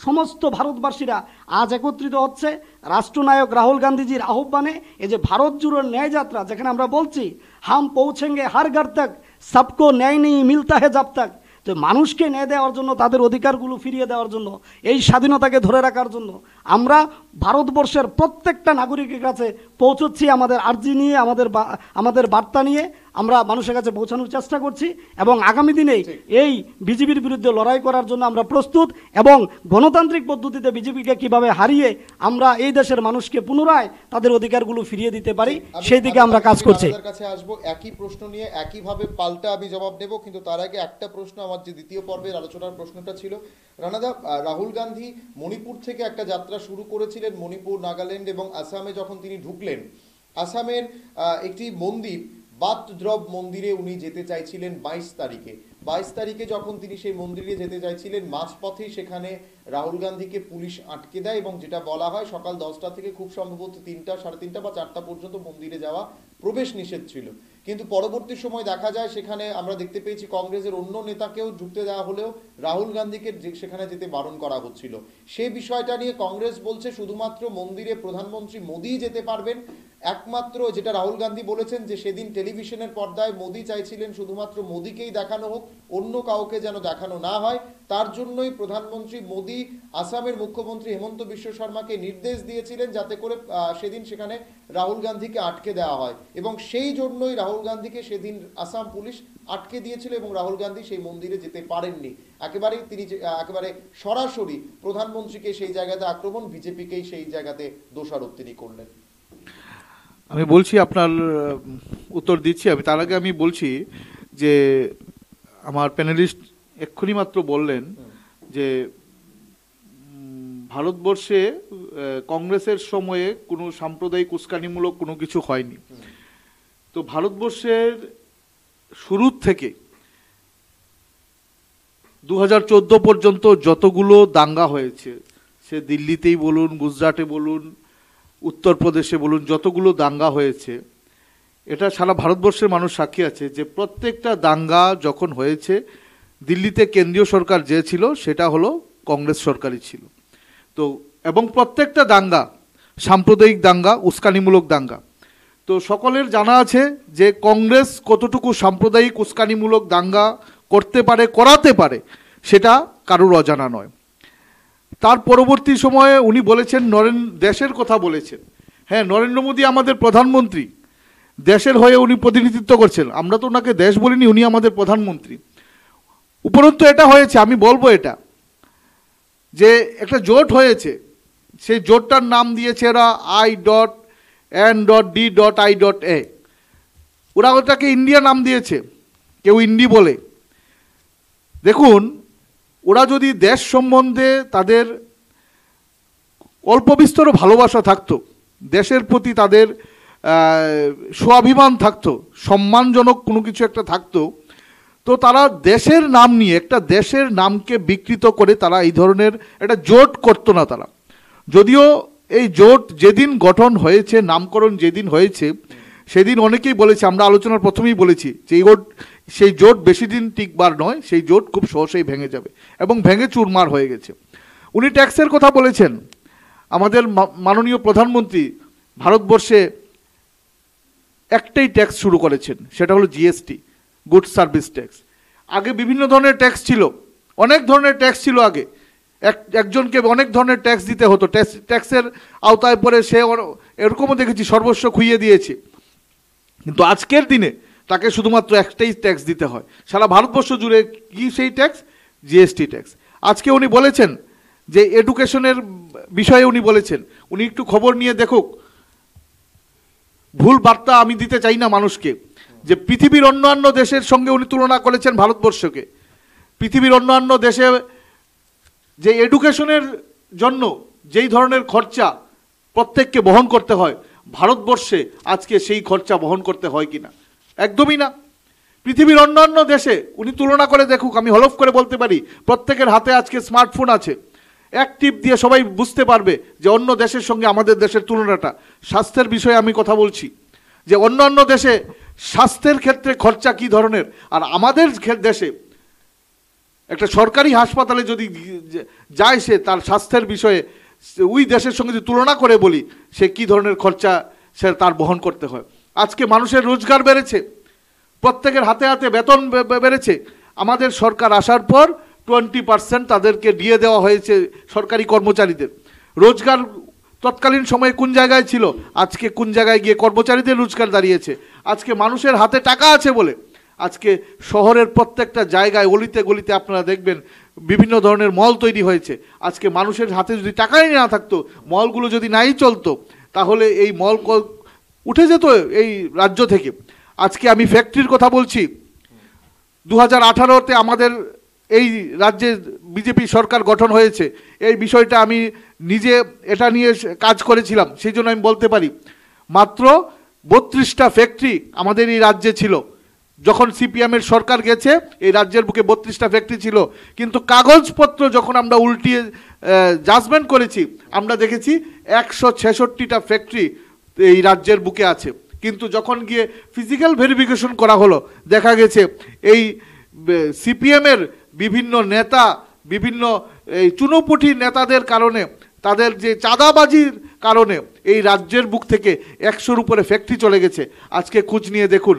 সমস্ত ভারতবাসীরা আজ একত্রিত হচ্ছে রাষ্ট্রনায়ক রাহুল গান্ধীজির আহ্বানে। এই যে ভারত জুড়ে ন্যায় যাত্রা, যেখানে আমরা বলছি হাম পৌঁছেঙ্গে হার ঘর তক, সবকো ন্যায় নেই মিলতা হে জব তক, যে মানুষকে ন্যায় দেওয়ার জন্য, তাদের অধিকারগুলো ফিরিয়ে দেওয়ার জন্য, এই স্বাধীনতাকে ধরে রাখার জন্য আমরা ভারতবর্ষের প্রত্যেকটা নাগরিকের কাছে পৌঁছচ্ছি আমাদের আর্জি নিয়ে, আমাদের বার্তা নিয়ে আমরা মানুষের কাছে পৌঁছানোর চেষ্টা করছি এবং আগামী দিনে এই বিজেপির বিরুদ্ধে লড়াই করার জন্য আমরা প্রস্তুত এবং গণতান্ত্রিক পদ্ধতিতে বিজেপিকে কিভাবে হারিয়ে আমরা এই দেশের মানুষকে পুনরায় তাদের অধিকারগুলো ফিরিয়ে দিতে পারি, সেই দিকে আমরা কাজ করছি। আপনাদের কাছে আসবো একই প্রশ্ন নিয়ে, একইভাবে পাল্টা আমি জবাব দেব, কিন্তু তার আগে একটা প্রশ্ন, আমার যে দ্বিতীয় পর্বের আলোচনার প্রশ্নটা ছিল, রানাদা, রাহুল গান্ধী মণিপুর থেকে একটা যাত্রা শুরু করেছিলেন, মণিপুর, নাগাল্যান্ড এবং আসামে যখন তিনি ঢুকলেন, আসামের একটি মন্দির বাতদ্রব মন্দিরে উনি যেতে চাইছিলেন 22 তারিখে যখন তিনি সেই মন্দিরে যেতে চাইছিলেন, মাঝপথেই সেখানে রাহুল গান্ধীকে পুলিশ আটকে দেয় এবং যেটা বলা হয় সকাল 10টা থেকে খুব সম্ভবত 3টা, 3:30 বা 4টা পর্যন্ত মন্দিরে যাওয়া প্রবেশ নিষেধ ছিল। কিন্তু পরবর্তী সময় দেখা যায় সেখানে আমরা দেখতে পেয়েছি কংগ্রেসের অন্য নেতাকেও ঢুকতে দেওয়া হলেও রাহুল গান্ধীকে সেখানে যেতে বারণ করা হচ্ছিল। সেই বিষয়টা নিয়ে কংগ্রেস বলছে শুধুমাত্র মন্দিরে প্রধানমন্ত্রী মোদিই যেতে পারবেন। একমাত্র যেটা রাহুল গান্ধী বলেছেন যে সেদিন টেলিভিশনের পর্দায় মোদি চাইছিলেন শুধুমাত্র মোদিকেই দেখানো হোক, অন্য কাউকে যেন দেখানো না হয়, তার জন্যই প্রধানমন্ত্রী মোদী আসামের মুখ্যমন্ত্রী হেমন্ত বিশ্ব শর্মাকে নির্দেশ দিয়েছিলেন যাতে করে সেদিন সেখানে রাহুল গান্ধীকে আটকে দেওয়া হয়, এবং সেই জন্যই রাহুল গান্ধীকে সেদিন আসাম পুলিশ আটকে দিয়েছিল এবং রাহুল গান্ধী সেই মন্দিরে যেতে পারেননি। তিনি একেবারে সরাসরি প্রধানমন্ত্রীকে সেই জায়গাতে আক্রমণ, বিজেপিকেই সেই জায়গাতে দোষারোপ তিনি করলেন। আমি বলছি, আপনার উত্তর দিচ্ছি। তার আগে আমি বলছি যে আমার প্যানেলিস্ট এক্ষুনি মাত্র বললেন যে ভারতবর্ষে কংগ্রেসের সময়ে কোনো সাম্প্রদায়িক উস্কানিমূলক কোনো কিছু হয়নি। তো ভারতবর্ষের শুরুর থেকে 2014 পর্যন্ত যতগুলো দাঙ্গা হয়েছে, সে দিল্লিতেই বলুন, গুজরাটে বলুন, উত্তরপ্রদেশে বলুন, যতগুলো দাঙ্গা হয়েছে, এটা সারা ভারতবর্ষের মানুষ সাক্ষী আছে যে প্রত্যেকটা দাঙ্গা যখন হয়েছে, দিল্লিতে কেন্দ্রীয় সরকার যে ছিল সেটা হলো কংগ্রেস সরকারই ছিল। তো এবং প্রত্যেকটা দাঙ্গা সাম্প্রদায়িক দাঙ্গা, উস্কানিমূলক দাঙ্গা। তো সকলের জানা আছে যে কংগ্রেস কতটুকু সাম্প্রদায়িক উস্কানিমূলক দাঙ্গা করতে পারে, করাতে পারে, সেটা কারোর অজানা নয়। তার পরবর্তী সময়ে উনি বলেছেন, দেশের কথা বলেছেন। হ্যাঁ, নরেন্দ্র মোদী আমাদের প্রধানমন্ত্রী, দেশের হয়ে উনি প্রতিনিধিত্ব করছেন। আমরা তো ওনাকে দেশ বলিনি, উনি আমাদের প্রধানমন্ত্রী। উপরন্তু এটা হয়েছে, আমি বলবো এটা, যে একটা জোট হয়েছে, সেই জোটটার নাম দিয়েছে ওরা I.N.D.I.A। ওরা ওটাকে ইন্ডিয়া নাম দিয়েছে, কেউ ইন্ডি বলে। দেখুন, ওরা যদি দেশ সম্বন্ধে তাদের অল্প বিস্তর ভালোবাসা থাকতো, দেশের প্রতি তাদের স্বাভিমান থাকতো, সম্মানজনক কোনো কিছু একটা থাকতো, তো তারা দেশের নাম নিয়ে, একটা দেশের নামকে বিকৃত করে তারা এই ধরনের একটা জোট করতো না তারা। যদিও এই জোট যেদিন গঠন হয়েছে, নামকরণ যেদিন হয়েছে, সেদিন অনেকেই বলেছে, আমরা আলোচনার প্রথমেই বলেছি যে সেই জোট বেশি দিন টিকবার নয়, সেই জোট খুব সহজেই ভেঙে যাবে, এবং ভেঙে চুরমার হয়ে গেছে। উনি ট্যাক্সের কথা বলেছেন। আমাদের মাননীয় প্রধানমন্ত্রী ভারতবর্ষে একটাই ট্যাক্স শুরু করেছেন, সেটা হলো জিএসটি, গুড সার্ভিস ট্যাক্স। আগে বিভিন্ন ধরনের ট্যাক্স ছিল, অনেক ধরনের ট্যাক্স ছিল আগে, একজনকে অনেক ধরনের ট্যাক্স দিতে হতো, ট্যাক্সের আওতায় পরে সে এরকমও দেখেছি সর্বস্ব খুইয়ে দিয়েছে। কিন্তু আজকের দিনে তাকে শুধুমাত্র একটাই ট্যাক্স দিতে হয় সারা ভারতবর্ষ জুড়ে। কি সেই ট্যাক্স? GST tax. আজকে উনি বলেছেন যে এডুকেশনের বিষয়ে উনি বলেছেন, উনি একটু খবর নিয়ে দেখুক। ভুল বার্তা আমি দিতে চাই না মানুষকে, যে পৃথিবীর অন্যান্য দেশের সঙ্গে উনি তুলনা করেছেন ভারতবর্ষকে। পৃথিবীর অন্যান্য দেশে যে এডুকেশনের জন্য যেই ধরনের খরচা প্রত্যেককে বহন করতে হয়, ভারতবর্ষে আজকে সেই খরচা বহন করতে হয় কিনা? একদমই না। পৃথিবীর অন্যান্য দেশে উনি তুলনা করে দেখুক। আমি হলফ করে বলতে পারি প্রত্যেকের হাতে আজকে স্মার্টফোন আছে, এক টিপ দিয়ে সবাই বুঝতে পারবে যে অন্য দেশের সঙ্গে আমাদের দেশের তুলনাটা। স্বাস্থ্যের বিষয়ে আমি কথা বলছি যে অন্যান্য দেশে স্বাস্থ্যের ক্ষেত্রে খরচা কি ধরনের, আর আমাদের দেশে একটা সরকারি হাসপাতালে যদি যায় সে তার স্বাস্থ্যের বিষয়ে ওই দেশের সঙ্গে যদি তুলনা করে বলি, সে কি ধরনের খরচা সে তার বহন করতে হয়। আজকে মানুষের রোজগার বেড়েছে, প্রত্যেকের হাতে হাতে বেতন বেড়েছে। আমাদের সরকার আসার পর 20% তাদেরকে দিয়ে দেওয়া হয়েছে সরকারি কর্মচারীদের। রোজগার তৎকালীন সময়ে কোন জায়গায় ছিল, আজকে কোন জায়গায় গিয়ে কর্মচারীদের রোজগার দাঁড়িয়েছে। আজকে মানুষের হাতে টাকা আছে বলে আজকে শহরের প্রত্যেকটা জায়গায় অলিতে গলিতে আপনারা দেখবেন বিভিন্ন ধরনের মল তৈরি হয়েছে। আজকে মানুষের হাতে যদি টাকাই না থাকতো, মলগুলো যদি নাই চলতো, তাহলে এই মল উঠে যেত এই রাজ্য থেকে। আজকে আমি ফ্যাক্টরির কথা বলছি। 2018-তে আমাদের এই রাজ্যে বিজেপি সরকার গঠন হয়েছে। এই বিষয়টা আমি নিজে এটা নিয়ে কাজ করেছিলাম, সেই জন্য আমি বলতে পারি মাত্র 32টা ফ্যাক্টরি আমাদের এই রাজ্যে ছিল। যখন সিপিএমের সরকার গেছে এই রাজ্যের বুকে 32টা ফ্যাক্টরি ছিল, কিন্তু কাগজপত্র যখন আমরা উল্টিয়ে জাজমেন্ট করেছি, আমরা দেখেছি 166টা ফ্যাক্টরি এই রাজ্যের বুকে আছে। কিন্তু যখন গিয়ে ফিজিক্যাল ভেরিফিকেশন করা হলো, দেখা গেছে এই সিপিএমের বিভিন্ন নেতা, বিভিন্ন এই চুনোপুটি নেতাদের কারণে, তাদের যে চাঁদাবাজির কারণে এই রাজ্যের বুক থেকে 100-র উপরে ফ্যাক্টরি চলে গেছে। আজকে খোঁজ নিয়ে দেখুন,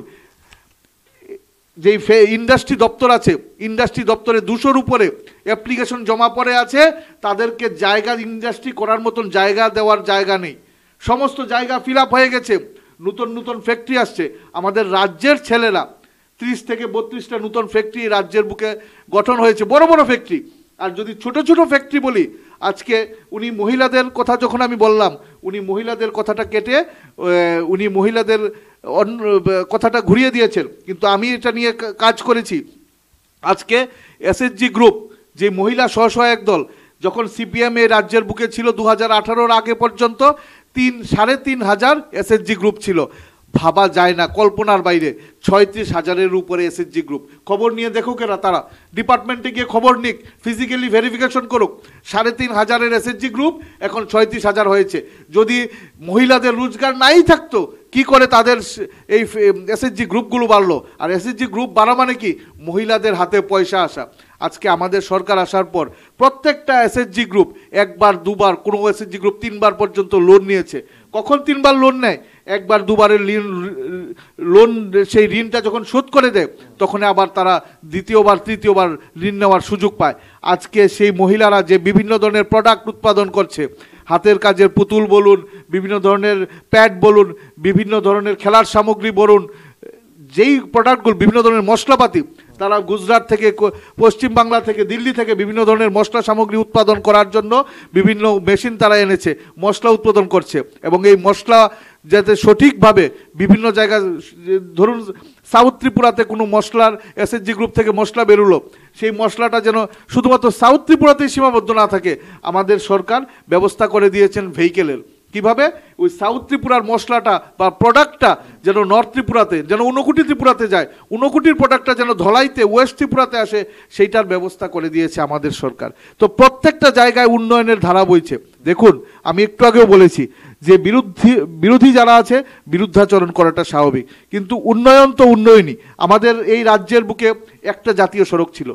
যেই ইন্ডাস্ট্রি দপ্তর আছে, ইন্ডাস্ট্রি দপ্তরে 200-র উপরে অ্যাপ্লিকেশন জমা পড়ে আছে, তাদেরকে জায়গা ইন্ডাস্ট্রি করার মতন জায়গা দেওয়ার জায়গা নেই, সমস্ত জায়গা ফিল আপ হয়ে গেছে। নতুন নতুন ফ্যাক্টরি আসছে, আমাদের রাজ্যের ছেলেরা 30 থেকে 32টা নতুন ফ্যাক্টরি রাজ্যের বুকে গঠন হয়েছে, বড় বড় ফ্যাক্টরি। আর যদি ছোট ছোট ফ্যাক্টরি বলি, আজকে উনি মহিলাদের কথা যখন আমি বললাম, উনি মহিলাদের কথাটা কেটে উনি মহিলাদের কথাটা ঘুরিয়ে দিয়েছেন, কিন্তু আমি এটা নিয়ে কাজ করেছি। আজকে এসএসজি গ্রুপ যে মহিলা স্বসহায়ক দল, যখন সিপিএম এই রাজ্যের বুকে ছিল 2018-র আগে পর্যন্ত 3,500 এসএসজি গ্রুপ ছিল। ভাবা যায় না, কল্পনার বাইরে 36,000-এর উপরে এসএসজি গ্রুপ। খবর নিয়ে দেখুক এরা, তারা ডিপার্টমেন্টে গিয়ে খবর নিক, ফিজিক্যালি ভেরিফিকেশন করুক। 3,500-এর এসএসজি গ্রুপ এখন 36,000 হয়েছে। যদি মহিলাদের রোজগার নাই থাকতো, কি করে তাদের এই এসএসজি গ্রুপগুলো বাড়লো? আর এসএসজি গ্রুপ বাড়া মানে কি? মহিলাদের হাতে পয়সা আসা। আজকে আমাদের সরকার আসার পর প্রত্যেকটা এসএসজি গ্রুপ একবার দুবার, কোনো এসএসজি গ্রুপ 3বার পর্যন্ত লোন নিয়েছে। কখন 3বার লোন নেয়? একবার দুবারের লোন, সেই ঋণটা যখন শোধ করে দেয় তখন আবার তারা দ্বিতীয়বার তৃতীয়বার ঋণ নেওয়ার সুযোগ পায়। আজকে সেই মহিলারা যে বিভিন্ন ধরনের প্রোডাক্ট উৎপাদন করছে, হাতের কাজের পুতুল বলুন, বিভিন্ন ধরনের প্যাড বলুন, বিভিন্ন ধরনের খেলার সামগ্রী বলুন, যেই প্রোডাক্টগুলো, বিভিন্ন ধরনের মশলাপাতি, তারা গুজরাট থেকে, পশ্চিমবাংলা থেকে, দিল্লি থেকে বিভিন্ন ধরনের মশলা সামগ্রী উৎপাদন করার জন্য বিভিন্ন মেশিন তারা এনেছে, মশলা উৎপাদন করছে। এবং এই মশলা যাতে সঠিকভাবে বিভিন্ন জায়গায়, ধরুন সাউথ ত্রিপুরাতে কোনো মশলার এসএসজি গ্রুপ থেকে মশলা বেরোলো, সেই মশলাটা যেন শুধুমাত্র সাউথ ত্রিপুরাতেই সীমাবদ্ধ না থাকে, আমাদের সরকার ব্যবস্থা করে দিয়েছেন ভেহিকেলের। কিভাবে? ওই সাউথ ত্রিপুরার মশলাটা বা প্রোডাক্টটা যেন নর্থ ত্রিপুরাতে, যেন ঊনকোটি ত্রিপুরাতে যায়, ঊনকোটির প্রোডাক্টটা যেন ধলাইতে, ওয়েস্ট ত্রিপুরাতে আসে, সেইটার ব্যবস্থা করে দিয়েছে আমাদের সরকার। তো প্রত্যেকটা জায়গায় উন্নয়নের ধারা বইছে। দেখুন, আমি একটু আগেও বলেছি যে বিরোধী যারা আছে বিরুদ্ধাচরণ করাটা স্বাভাবিক, কিন্তু উন্নয়ন তো উন্নয়নই। আমাদের এই রাজ্যের বুকে একটা জাতীয় সড়ক ছিল,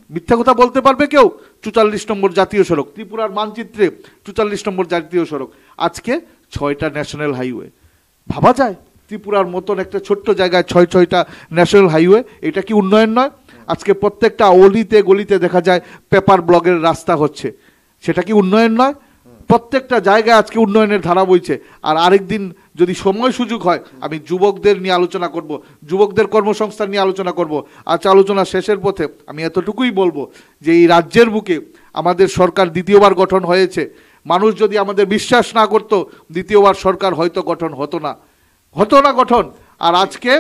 মিথ্যা কথা বলতে পারবে কেউ? 44 নম্বর জাতীয় সড়ক, ত্রিপুরার মানচিত্রে 44 নম্বর জাতীয় সড়ক। আজকে 6টা ন্যাশনাল হাইওয়ে। ভাবা যায় ত্রিপুরার মতন একটা ছোট্ট জায়গায় 6টা ন্যাশনাল হাইওয়ে, এটা কি উন্নয়ন নয়? আজকে প্রত্যেকটা অলিতে গলিতে দেখা যায় পেপার ব্লগের রাস্তা হচ্ছে, সেটা কি উন্নয়ন নয়? প্রত্যেকটা জায়গায় আজকে উন্নয়নের ধারা বইছে। আর আরেকদিন যদি সময় সুযোগ হয়, আমি যুবকদের নিয়ে আলোচনা করব, যুবকদের কর্মসংস্থান নিয়ে আলোচনা করব। আজ আলোচনা শেষের পথে আমি এতটুকুই বলবো যে এই রাজ্যের বুকে আমাদের সরকার দ্বিতীয়বার গঠন হয়েছে। মানুষ যদি আমাদের বিশ্বাস না করত, দ্বিতীয়বার সরকার হয়তো গঠন হতো না গঠন। আর আজকে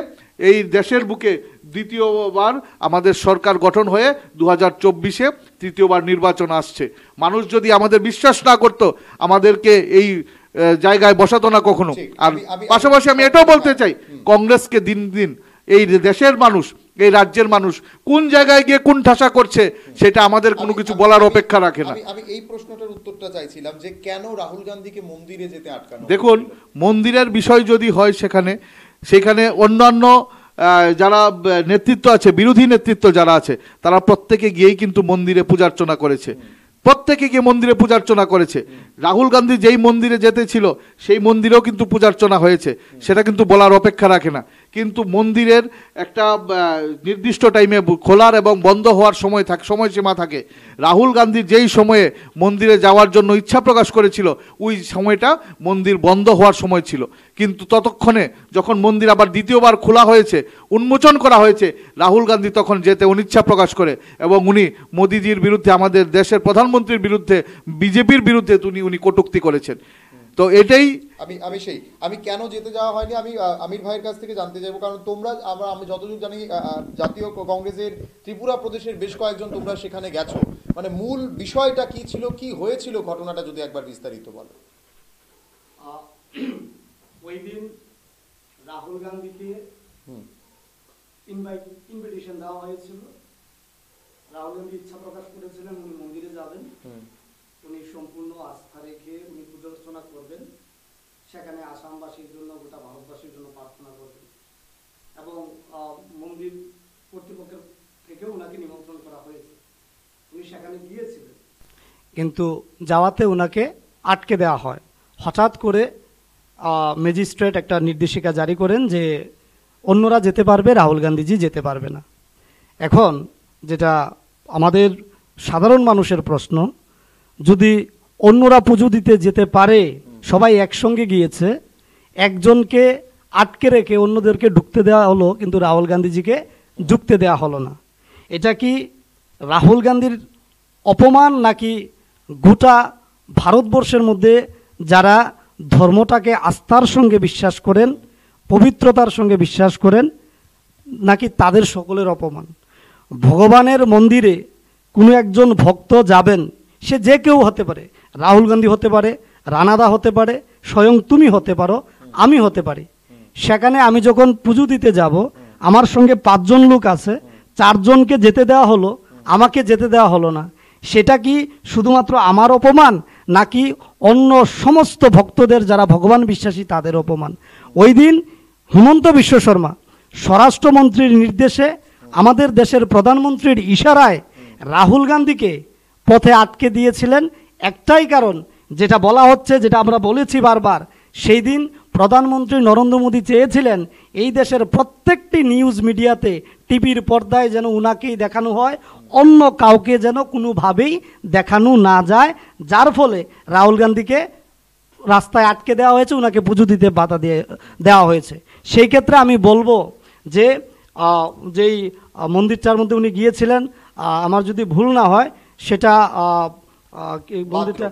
এই দেশের বুকে দ্বিতীয়বার আমাদের সরকার গঠন হয়ে 2024-এ তৃতীয়বার নির্বাচন আসছে। মানুষ যদি আমাদের বিশ্বাস না করত, আমাদেরকে এই জায়গায় বসাতো না কখনো। আর পাশাপাশি আমি এটাও বলতে চাই, কংগ্রেসকে দিন দিন এই দেশের মানুষ, এই রাজ্যের মানুষ কোন জায়গায় গিয়ে কোন ঠাসা করছে, সেটা আমাদের কোনো কিছু বলার অপেক্ষা রাখে না। আমি এই প্রশ্নটার উত্তরটা চাইছিলাম যে কেন রাহুল গান্ধীকে মন্দিরে যেতে আটকানো? দেখুন, মন্দিরের বিষয় যদি হয়, সেখানে অন্যান্য যারা নেতৃত্ব আছে, বিরোধী নেতৃত্ব যারা আছে, তারা প্রত্যেকে গিয়েই কিন্তু মন্দিরে পূজার্চনা করেছে, প্রত্যেকে গিয়ে মন্দিরে পূজার্চনা করেছে। রাহুল গান্ধী যেই মন্দিরে যেতে ছিল সেই মন্দিরেও কিন্তু পূজার্চনা হয়েছে, সেটা কিন্তু বলার অপেক্ষা রাখে না। কিন্তু মন্দিরের একটা নির্দিষ্ট টাইমে খোলার এবং বন্ধ হওয়ার সময়সীমা থাকে। রাহুল গান্ধী যেই সময়ে মন্দিরে যাওয়ার জন্য ইচ্ছা প্রকাশ করেছিল, ওই সময়টা মন্দির বন্ধ হওয়ার সময় ছিল। কিন্তু ততক্ষণে যখন মন্দির আবার দ্বিতীয়বার খোলা হয়েছে, উন্মোচন করা হয়েছে, রাহুল গান্ধী তখন যেতে অনিচ্ছা প্রকাশ করে এবং উনি মোদিজির বিরুদ্ধে, আমাদের দেশের প্রধানমন্ত্রীর বিরুদ্ধে, বিজেপির বিরুদ্ধে উনি কটূক্তি করেছেন। তো এটাই আমি কেন যেতে যাওয়া হয়নি, আমি আমির ভাইয়ের কাছ থেকে জানতে চাইবো। কারণ আমি যতদূর জানি জাতীয় কংগ্রেসের ত্রিপুরা প্রদেশের বেশ কয়েকজন তোমরা সেখানে গেছো, মানে মূল বিষয়টা কি ছিল, কি হয়েছিল ঘটনাটা যদি একবার বিস্তারিত বলো। ওই দিন রাহুল গান্ধীকে ইনভিটেশন দেওয়া হয়েছিল। রাহুল গান্ধী ইচ্ছা প্রকাশ করেছিলেন উনি মন্দিরে যাবেন, উনি সম্পূর্ণ আস্থা রেখে উনি পূজা অর্চনা করবেন, সেখানে আসামবাসীর জন্য, গোটা ভারতবাসীর জন্য প্রার্থনা করবেন। এবং মন্দির কর্তৃপক্ষের থেকেও ওনাকে নিমন্ত্রণ করা হয়েছে, উনি সেখানে গিয়েছিলেন। কিন্তু যাওয়াতে ওনাকে আটকে দেওয়া হয়। হঠাৎ করে ম্যাজিস্ট্রেট একটা নির্দেশিকা জারি করেন যে অন্যরা যেতে পারবে, রাহুল গান্ধীজি যেতে পারবে না। এখন যেটা আমাদের সাধারণ মানুষের প্রশ্ন, যদি অন্যরা পুজো দিতে যেতে পারে, সবাই একসঙ্গে গিয়েছে, একজনকে আটকে রেখে অন্যদেরকে ঢুকতে দেওয়া হলো, কিন্তু রাহুল গান্ধীজিকে ঢুকতে দেওয়া হলো না। এটা কি রাহুল গান্ধীর অপমান, নাকি গোটা ভারতবর্ষের মধ্যে যারা ধর্মটাকে আস্থার সঙ্গে বিশ্বাস করেন, পবিত্রতার সঙ্গে বিশ্বাস করেন, নাকি তাদের সকলের অপমান? ভগবানের মন্দিরে কোনো একজন ভক্ত যাবেন, সে যে কেউ হতে পারে, রাহুল গান্ধী হতে পারে, রানাদা হতে পারে, স্বয়ং তুমি হতে পারো, আমি হতে পারি। সেখানে আমি যখন পুজো দিতে যাব, আমার সঙ্গে 5 জন লোক আছে, 4 জনকে যেতে দেওয়া হলো, আমাকে যেতে দেওয়া হলো না। সেটা কি শুধুমাত্র আমার অপমান, নাকি অন্য সমস্ত ভক্তদের যারা ভগবান বিশ্বাসী তাদের অপমান? ওই দিন হিমন্ত বিশ্ব শর্মা স্বরাষ্ট্রমন্ত্রীর নির্দেশে, আমাদের দেশের প্রধানমন্ত্রীর ইশারায় রাহুল গান্ধীকে পথে আটকে দিয়েছিলেন। একটাই কারণ, যেটা বলা হচ্ছে, যেটা আমরা বলেছি বারবার, সেই দিন প্রধানমন্ত্রী নরেন্দ্র মোদী চেয়েছিলেন এই দেশের প্রত্যেকটি নিউজ মিডিয়াতে, টিভির পর্দায় যেন উনাকেই দেখানো হয়, অন্য কাউকে যেন কোনোভাবেই দেখানো না যায়, যার ফলে রাহুল গান্ধীকে রাস্তায় আটকে দেওয়া হয়েছে, উনাকে পুজো দিতে বাধা দেওয়া হয়েছে। সেই ক্ষেত্রে আমি বলবো যে যেই মন্দিরটার মধ্যে উনি গিয়েছিলেন, আমার যদি ভুল না হয় সেটা মন্দিরটা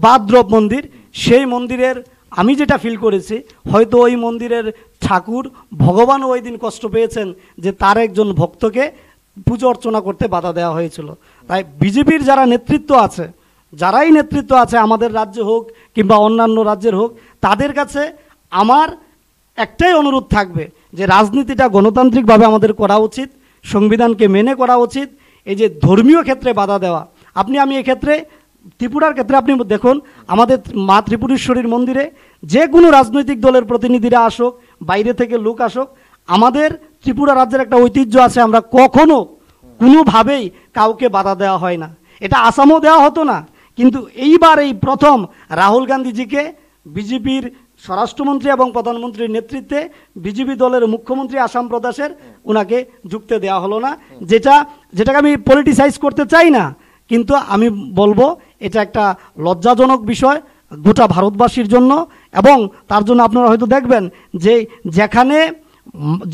বাদ্রব মন্দির, সেই মন্দিরের আমি যেটা ফিল করেছি, হয়তো ওই মন্দিরের ঠাকুর ভগবান ওই দিন কষ্ট পেয়েছেন যে তার একজন ভক্তকে পুজো অর্চনা করতে বাধা দেওয়া হয়েছিল। তাই বিজেপির যারা নেতৃত্ব আছে, যারাই নেতৃত্ব আছে, আমাদের রাজ্যে হোক কিংবা অন্যান্য রাজ্যের হোক, তাদের কাছে আমার একটাই অনুরোধ থাকবে যে রাজনীতিটা গণতান্ত্রিকভাবে আমাদের করা উচিত, সংবিধানকে মেনে করা উচিত। এই যে ধর্মীয় ক্ষেত্রে বাধা দেওয়া, আমি এক্ষেত্রে ত্রিপুরার ক্ষেত্রে আপনি দেখুন, আমাদের মা ত্রিপুরেশ্বরীর মন্দিরে যে কোনো রাজনৈতিক দলের প্রতিনিধিরা আসুক, বাইরে থেকে লোক আসুক, আমাদের ত্রিপুরা রাজ্যের একটা ঐতিহ্য আছে, আমরা কখনো কোনোভাবেই কাউকে বাধা দেওয়া হয় না। এটা আসামও দেওয়া হতো না, কিন্তু এইবার এই প্রথম রাহুল গান্ধীজিকে বিজেপির স্বরাষ্ট্রমন্ত্রী এবং প্রধানমন্ত্রীর নেতৃত্বে বিজেপি দলের মুখ্যমন্ত্রী আসাম প্রদেশের, ওনাকে যুক্তে দেওয়া হলো না। যেটাকে আমি পলিটিসাইজ করতে চাই না, কিন্তু আমি বলবো এটা একটা লজ্জাজনক বিষয় গোটা ভারতবাসীর জন্য। এবং তার জন্য আপনারা হয়তো দেখবেন যে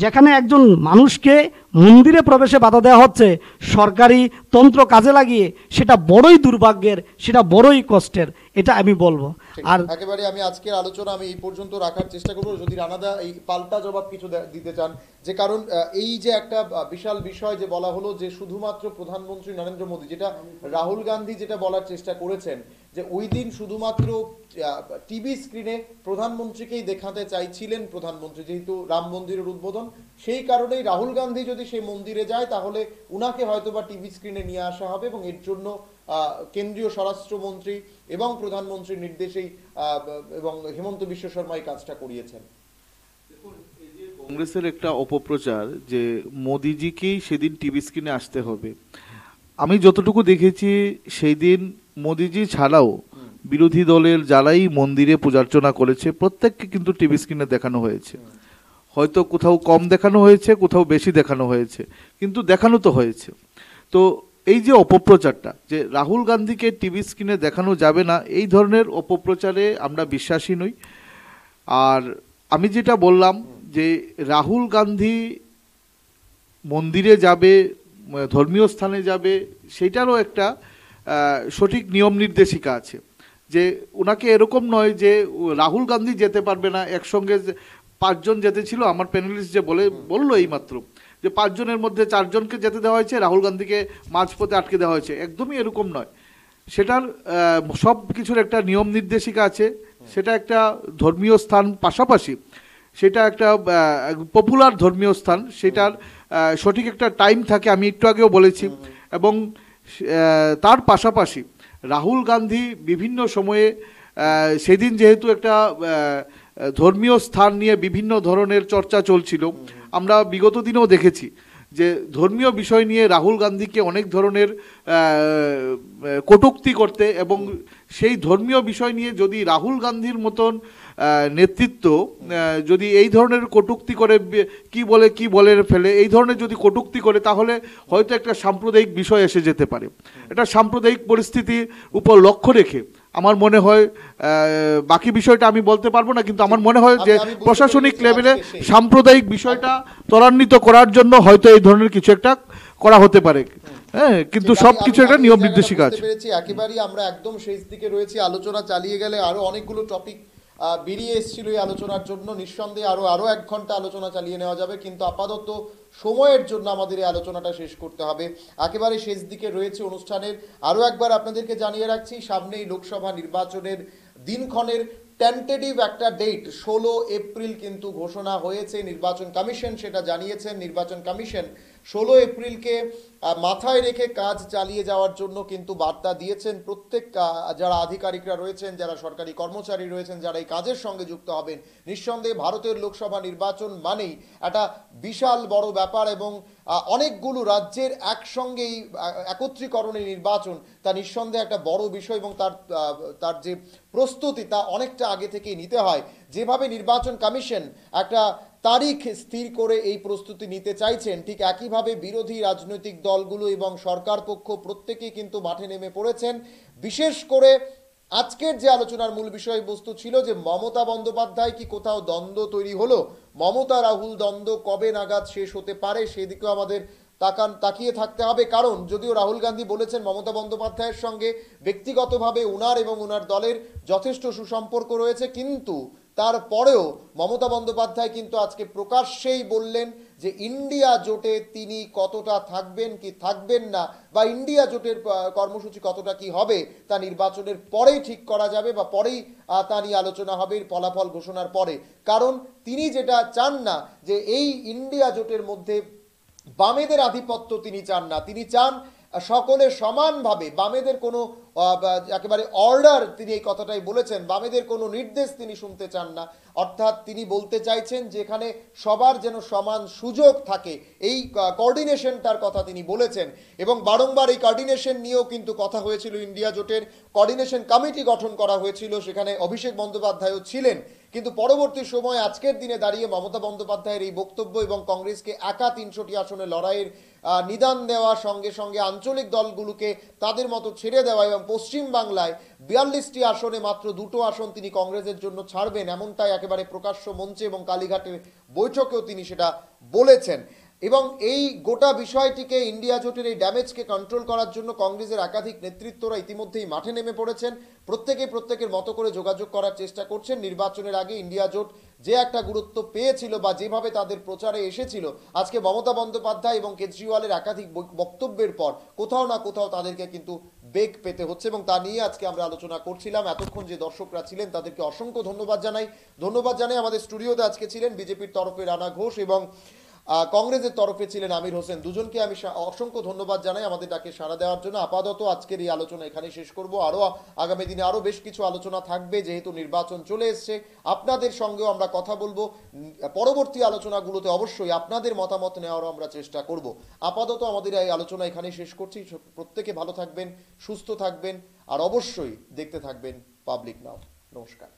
যেখানে একজন মানুষকে মন্দিরে প্রবেশে বাধা দেওয়া হচ্ছে সরকারি তন্ত্র কাজে লাগিয়ে, সেটা বড়ই দুর্ভাগ্যের, সেটা বড়ই কষ্টের, এটা আমি বলবো। আর একেবারে আমি আজকের আলোচনা আমি এই পর্যন্ত রাখার চেষ্টা করবো, যদি রানাদা এই পাল্টা জবাব কিছু দিতে চান। যে কারণ এই যে একটা বিশাল বিষয় যে বলা হলো যে শুধুমাত্র প্রধানমন্ত্রী নরেন্দ্র মোদী, যেটা রাহুল গান্ধী যেটা বলার চেষ্টা করেছেন যে ওই দিন শুধুমাত্র টিভি স্ক্রিনে প্রধানমন্ত্রীকেই দেখাতে চাইছিলেন প্রধানমন্ত্রী, যেহেতু রাম মন্দিরের উদ্বোধন, সেই কারণেই রাহুল গান্ধী যদি সেই মন্দিরে যায় তাহলে উনাকে হয়তোবা টিভি স্ক্রিনে নিয়ে আসা হবে, এবং এর জন্য কেন্দ্রীয় স্বরাষ্ট্রমন্ত্রী এবং প্রধানমন্ত্রীর নির্দেশেই এবং হিমন্ত বিশ্ব শর্মা এই কাজটা করিয়েছেন। কংগ্রেসের একটা অপপ্রচার যে মোদিজিকেই সেদিন টিভি স্ক্রিনে আসতে হবে। আমি যতটুকু দেখেছি সেই দিন মোদিজি ছাড়াও বিরোধী দলের যারাই মন্দিরে পূজার্চনা করেছে প্রত্যেককে কিন্তু টিভি স্ক্রিনে দেখানো হয়েছে। হয়তো কোথাও কম দেখানো হয়েছে, কোথাও বেশি দেখানো হয়েছে, কিন্তু দেখানো তো হয়েছে। তো এই যে অপপ্রচারটা, যে রাহুল গান্ধীকে টিভি স্ক্রিনে দেখানো যাবে না, এই ধরনের অপপ্রচারে আমরা বিশ্বাসী নই। আর আমি যেটা বললাম যে রাহুল গান্ধী মন্দিরে যাবে, ধর্মীয় স্থানে যাবে, সেটারও একটা সঠিক নিয়ম নির্দেশিকা আছে, যে ওনাকে এরকম নয় যে রাহুল গান্ধী যেতে পারবে না, একসঙ্গে 5 জন যেতে ছিল, আমার প্যানেলিস্ট যে বললো এইমাত্র যে 5 জনের মধ্যে 4 জনকে যেতে দেওয়া হয়েছে, রাহুল গান্ধীকে মাঝপথে আটকে দেওয়া হয়েছে, একদমই এরকম নয়। সেটার সব কিছুর একটা নিয়ম নির্দেশিকা আছে, সেটা একটা ধর্মীয় স্থান, পাশাপাশি সেটা একটা পপুলার ধর্মীয় স্থান, সেটার সঠিক একটা টাইম থাকে, আমি একটু আগেও বলেছি। এবং তার পাশাপাশি রাহুল গান্ধী বিভিন্ন সময়ে সেদিন যেহেতু একটা ধর্মীয় স্থান নিয়ে বিভিন্ন ধরনের চর্চা চলছিল, আমরা বিগত দিনেও দেখেছি যে ধর্মীয় বিষয় নিয়ে রাহুল গান্ধীকে অনেক ধরনের কটূক্তি করতে, এবং সেই ধর্মীয় বিষয় নিয়ে যদি রাহুল গান্ধীর মতন নেতৃত্ব যদি এই ধরনের কটূক্তি করে কি বলে ফেলে, এই ধরনের যদি কটূক্তি করে, তাহলে হয়তো একটা সাম্প্রদায়িক বিষয় এসে যেতে পারে। এটা সাম্প্রদায়িক পরিস্থিতির উপর লক্ষ্য রেখে আমার মনে হয়, বাকি বিষয়টা আমি বলতে পারবো না, কিন্তু আমার মনে হয় যে প্রশাসনিক লেভেলে সাম্প্রদায়িক বিষয়টা ত্বরান্বিত করার জন্য হয়তো এই ধরনের কিছু একটা করা হতে পারে। হ্যাঁ, কিন্তু সবকিছু একটা নিয়ম নির্দেশিকা আছে। একেবারেই আমরা একদম শেষ দিকে রয়েছি, আলোচনা চালিয়ে গেলে আরো অনেকগুলো টপিক বেরিয়ে এসেছিল এই আলোচনার জন্য। নিঃসন্দেহে আরো 1 ঘন্টা আলোচনা চালিয়ে নেওয়া যাবে, কিন্তু আপাতত সময়ের জন্য আমাদের এই আলোচনাটা শেষ করতে হবে। একেবারে শেষ দিকে রয়েছে অনুষ্ঠানের। আরো একবার আপনাদেরকে জানিয়ে রাখছি, সামনেই লোকসভা নির্বাচনের দিনক্ষণের টেন্টেটিভ একটা ডেট 16 এপ্রিল কিন্তু ঘোষণা হয়েছে। নির্বাচন কমিশন সেটা জানিয়েছেন। নির্বাচন কমিশন 16 এপ্রিলকে মাথায় রেখে কাজ চালিয়ে যাওয়ার জন্য কিন্তু বার্তা দিয়েছেন প্রত্যেক যারা আধিকারিকরা রয়েছেন, যারা সরকারি কর্মচারী রয়েছেন, যারা এই কাজের সঙ্গে যুক্ত হবেন। নিঃসন্দেহে ভারতের লোকসভা নির্বাচন মানেই একটা বিশাল বড় ব্যাপার, এবং অনেকগুলো রাজ্যের একসঙ্গেই একত্রীকরণের নির্বাচন, তা নিঃসন্দেহে একটা বড় বিষয়, এবং তার যে প্রস্তুতি তা অনেকটা আগে থেকেই নিতে হয়। যেভাবে নির্বাচন কমিশন একটা তারিখ স্থির করে এই প্রস্তুতি নিতে চাইছেন, ঠিক একইভাবে বিরোধী রাজনৈতিক দলগুলো এবং সরকার পক্ষ প্রত্যেকেই কিন্তু মাঠে নেমে পড়েছেন। বিশেষ করে আজকের যে আলোচনার মূল বিষয়বস্তু ছিল যে মমতা বন্দ্যোপাধ্যায় কি কোথাও দ্বন্দ্ব তৈরি হলো, মমতা রাহুল দ্বন্দ্ব কবে নাগাদ শেষ হতে পারে সেদিকেও আমাদের তাকিয়ে থাকতে হবে। কারণ যদিও রাহুল গান্ধী বলেছেন মমতা বন্দ্যোপাধ্যায়ের সঙ্গে ব্যক্তিগতভাবে উনার এবং উনার দলের যথেষ্ট সুসম্পর্ক রয়েছে, কিন্তু তারপরেও মমতা বন্দ্যোপাধ্যায় কিন্তু আজকে প্রকাশ্যেই বললেন যে ইন্ডিয়া জোটে তিনি কতটা থাকবেন কি থাকবেন না, বা ইন্ডিয়া জোটের কর্মসূচি কতটা কি হবে তা নির্বাচনের পরেই ঠিক করা যাবে, বা পরেই তা নিয়ে আলোচনা হবে ফলাফল ঘোষণার পরে। কারণ তিনি যেটা চান না যে এই ইন্ডিয়া জোটের মধ্যে বামেদের আধিপত্য তিনি চান না। তিনি চান সকলে সমানভাবে, বামেদের কোনো একেবারে অর্ডার, তিনি এই কথাটাই বলেছেন, বামেদের কোনো নির্দেশ তিনি শুনতে চান না। অর্থাৎ তিনি বলতে চাইছেন যেখানে সবার যেন সমান সুযোগ থাকে, এই কোঅর্ডিনেশনটার কথা তিনি বলেছেন। এবং বারংবার এই কোঅর্ডিনেশন নিয়েও কিন্তু কথা হয়েছিল। ইন্ডিয়া জোটের কোঅর্ডিনেশন কমিটি গঠন করা হয়েছিল, সেখানে অভিষেক বন্দ্যোপাধ্যায়ও ছিলেন। কিন্তু পরবর্তী সময় আজকের দিনে দাঁড়িয়ে মমতা বন্দ্যোপাধ্যায়ের এই বক্তব্য এবং কংগ্রেসকে একা 300টি আসনে লড়াইয়ের নিদান দেওয়া, সঙ্গে সঙ্গে আঞ্চলিক দলগুলোকে তাদের মতো ছেড়ে দেওয়া, এবং পশ্চিম বাংলায় 42টি আসনে মাত্র 2টো আসন তিনি কংগ্রেসের জন্য ছাড়বেন, এমনটাই একেবারে প্রকাশ্য মঞ্চে এবং কালীঘাটের বৈঠকেও তিনি সেটা বলেছেন। এবং এই গোটা বিষয়টিকে, ইন্ডিয়া জোটের এই ড্যামেজকে কন্ট্রোল করার জন্য কংগ্রেসের একাধিক নেতৃত্বরা ইতিমধ্যেই মাঠে নেমে পড়েছেন। প্রত্যেকের মতো করে যোগাযোগ করার চেষ্টা করছেন। নির্বাচনের আগে ইন্ডিয়া জোট যে একটা গুরুত্ব পেয়েছিল বা যেভাবে তাদের প্রচারে এসেছিল, আজকে মমতা বন্দ্যোপাধ্যায় এবং কেজরিওয়ালের একাধিক বক্তব্যের পর কোথাও না কোথাও তাদেরকে কিন্তু বেগ পেতে হচ্ছে, এবং তা নিয়ে আজকে আমরা আলোচনা করছিলাম। এতক্ষণ যে দর্শকরা ছিলেন তাদেরকে অসংখ্য ধন্যবাদ জানাই। আমাদের স্টুডিওতে আজকে ছিলেন বিজেপির তরফে রানা ঘোষ এবং কংগ্রেসের তরফে ছিলেন আমির হোসেন। দুজনকে আমি অসংখ্য ধন্যবাদ জানাই আমাদের ডাকে সাড়া দেওয়ার জন্য। আপাতত আজকের এই আলোচনা এখানে শেষ করব। আরও আগামী দিনে আরও বেশ কিছু আলোচনা থাকবে, যেহেতু নির্বাচন চলে এসছে। আপনাদের সঙ্গেও আমরা কথা বলবো পরবর্তী আলোচনাগুলোতে। অবশ্যই আপনাদের মতামত নেওয়ারও আমরা চেষ্টা করব। আপাতত আমাদের এই আলোচনা এখানে শেষ করছি। প্রত্যেকে ভালো থাকবেন, সুস্থ থাকবেন, আর অবশ্যই দেখতে থাকবেন পাবলিক নাও। নমস্কার।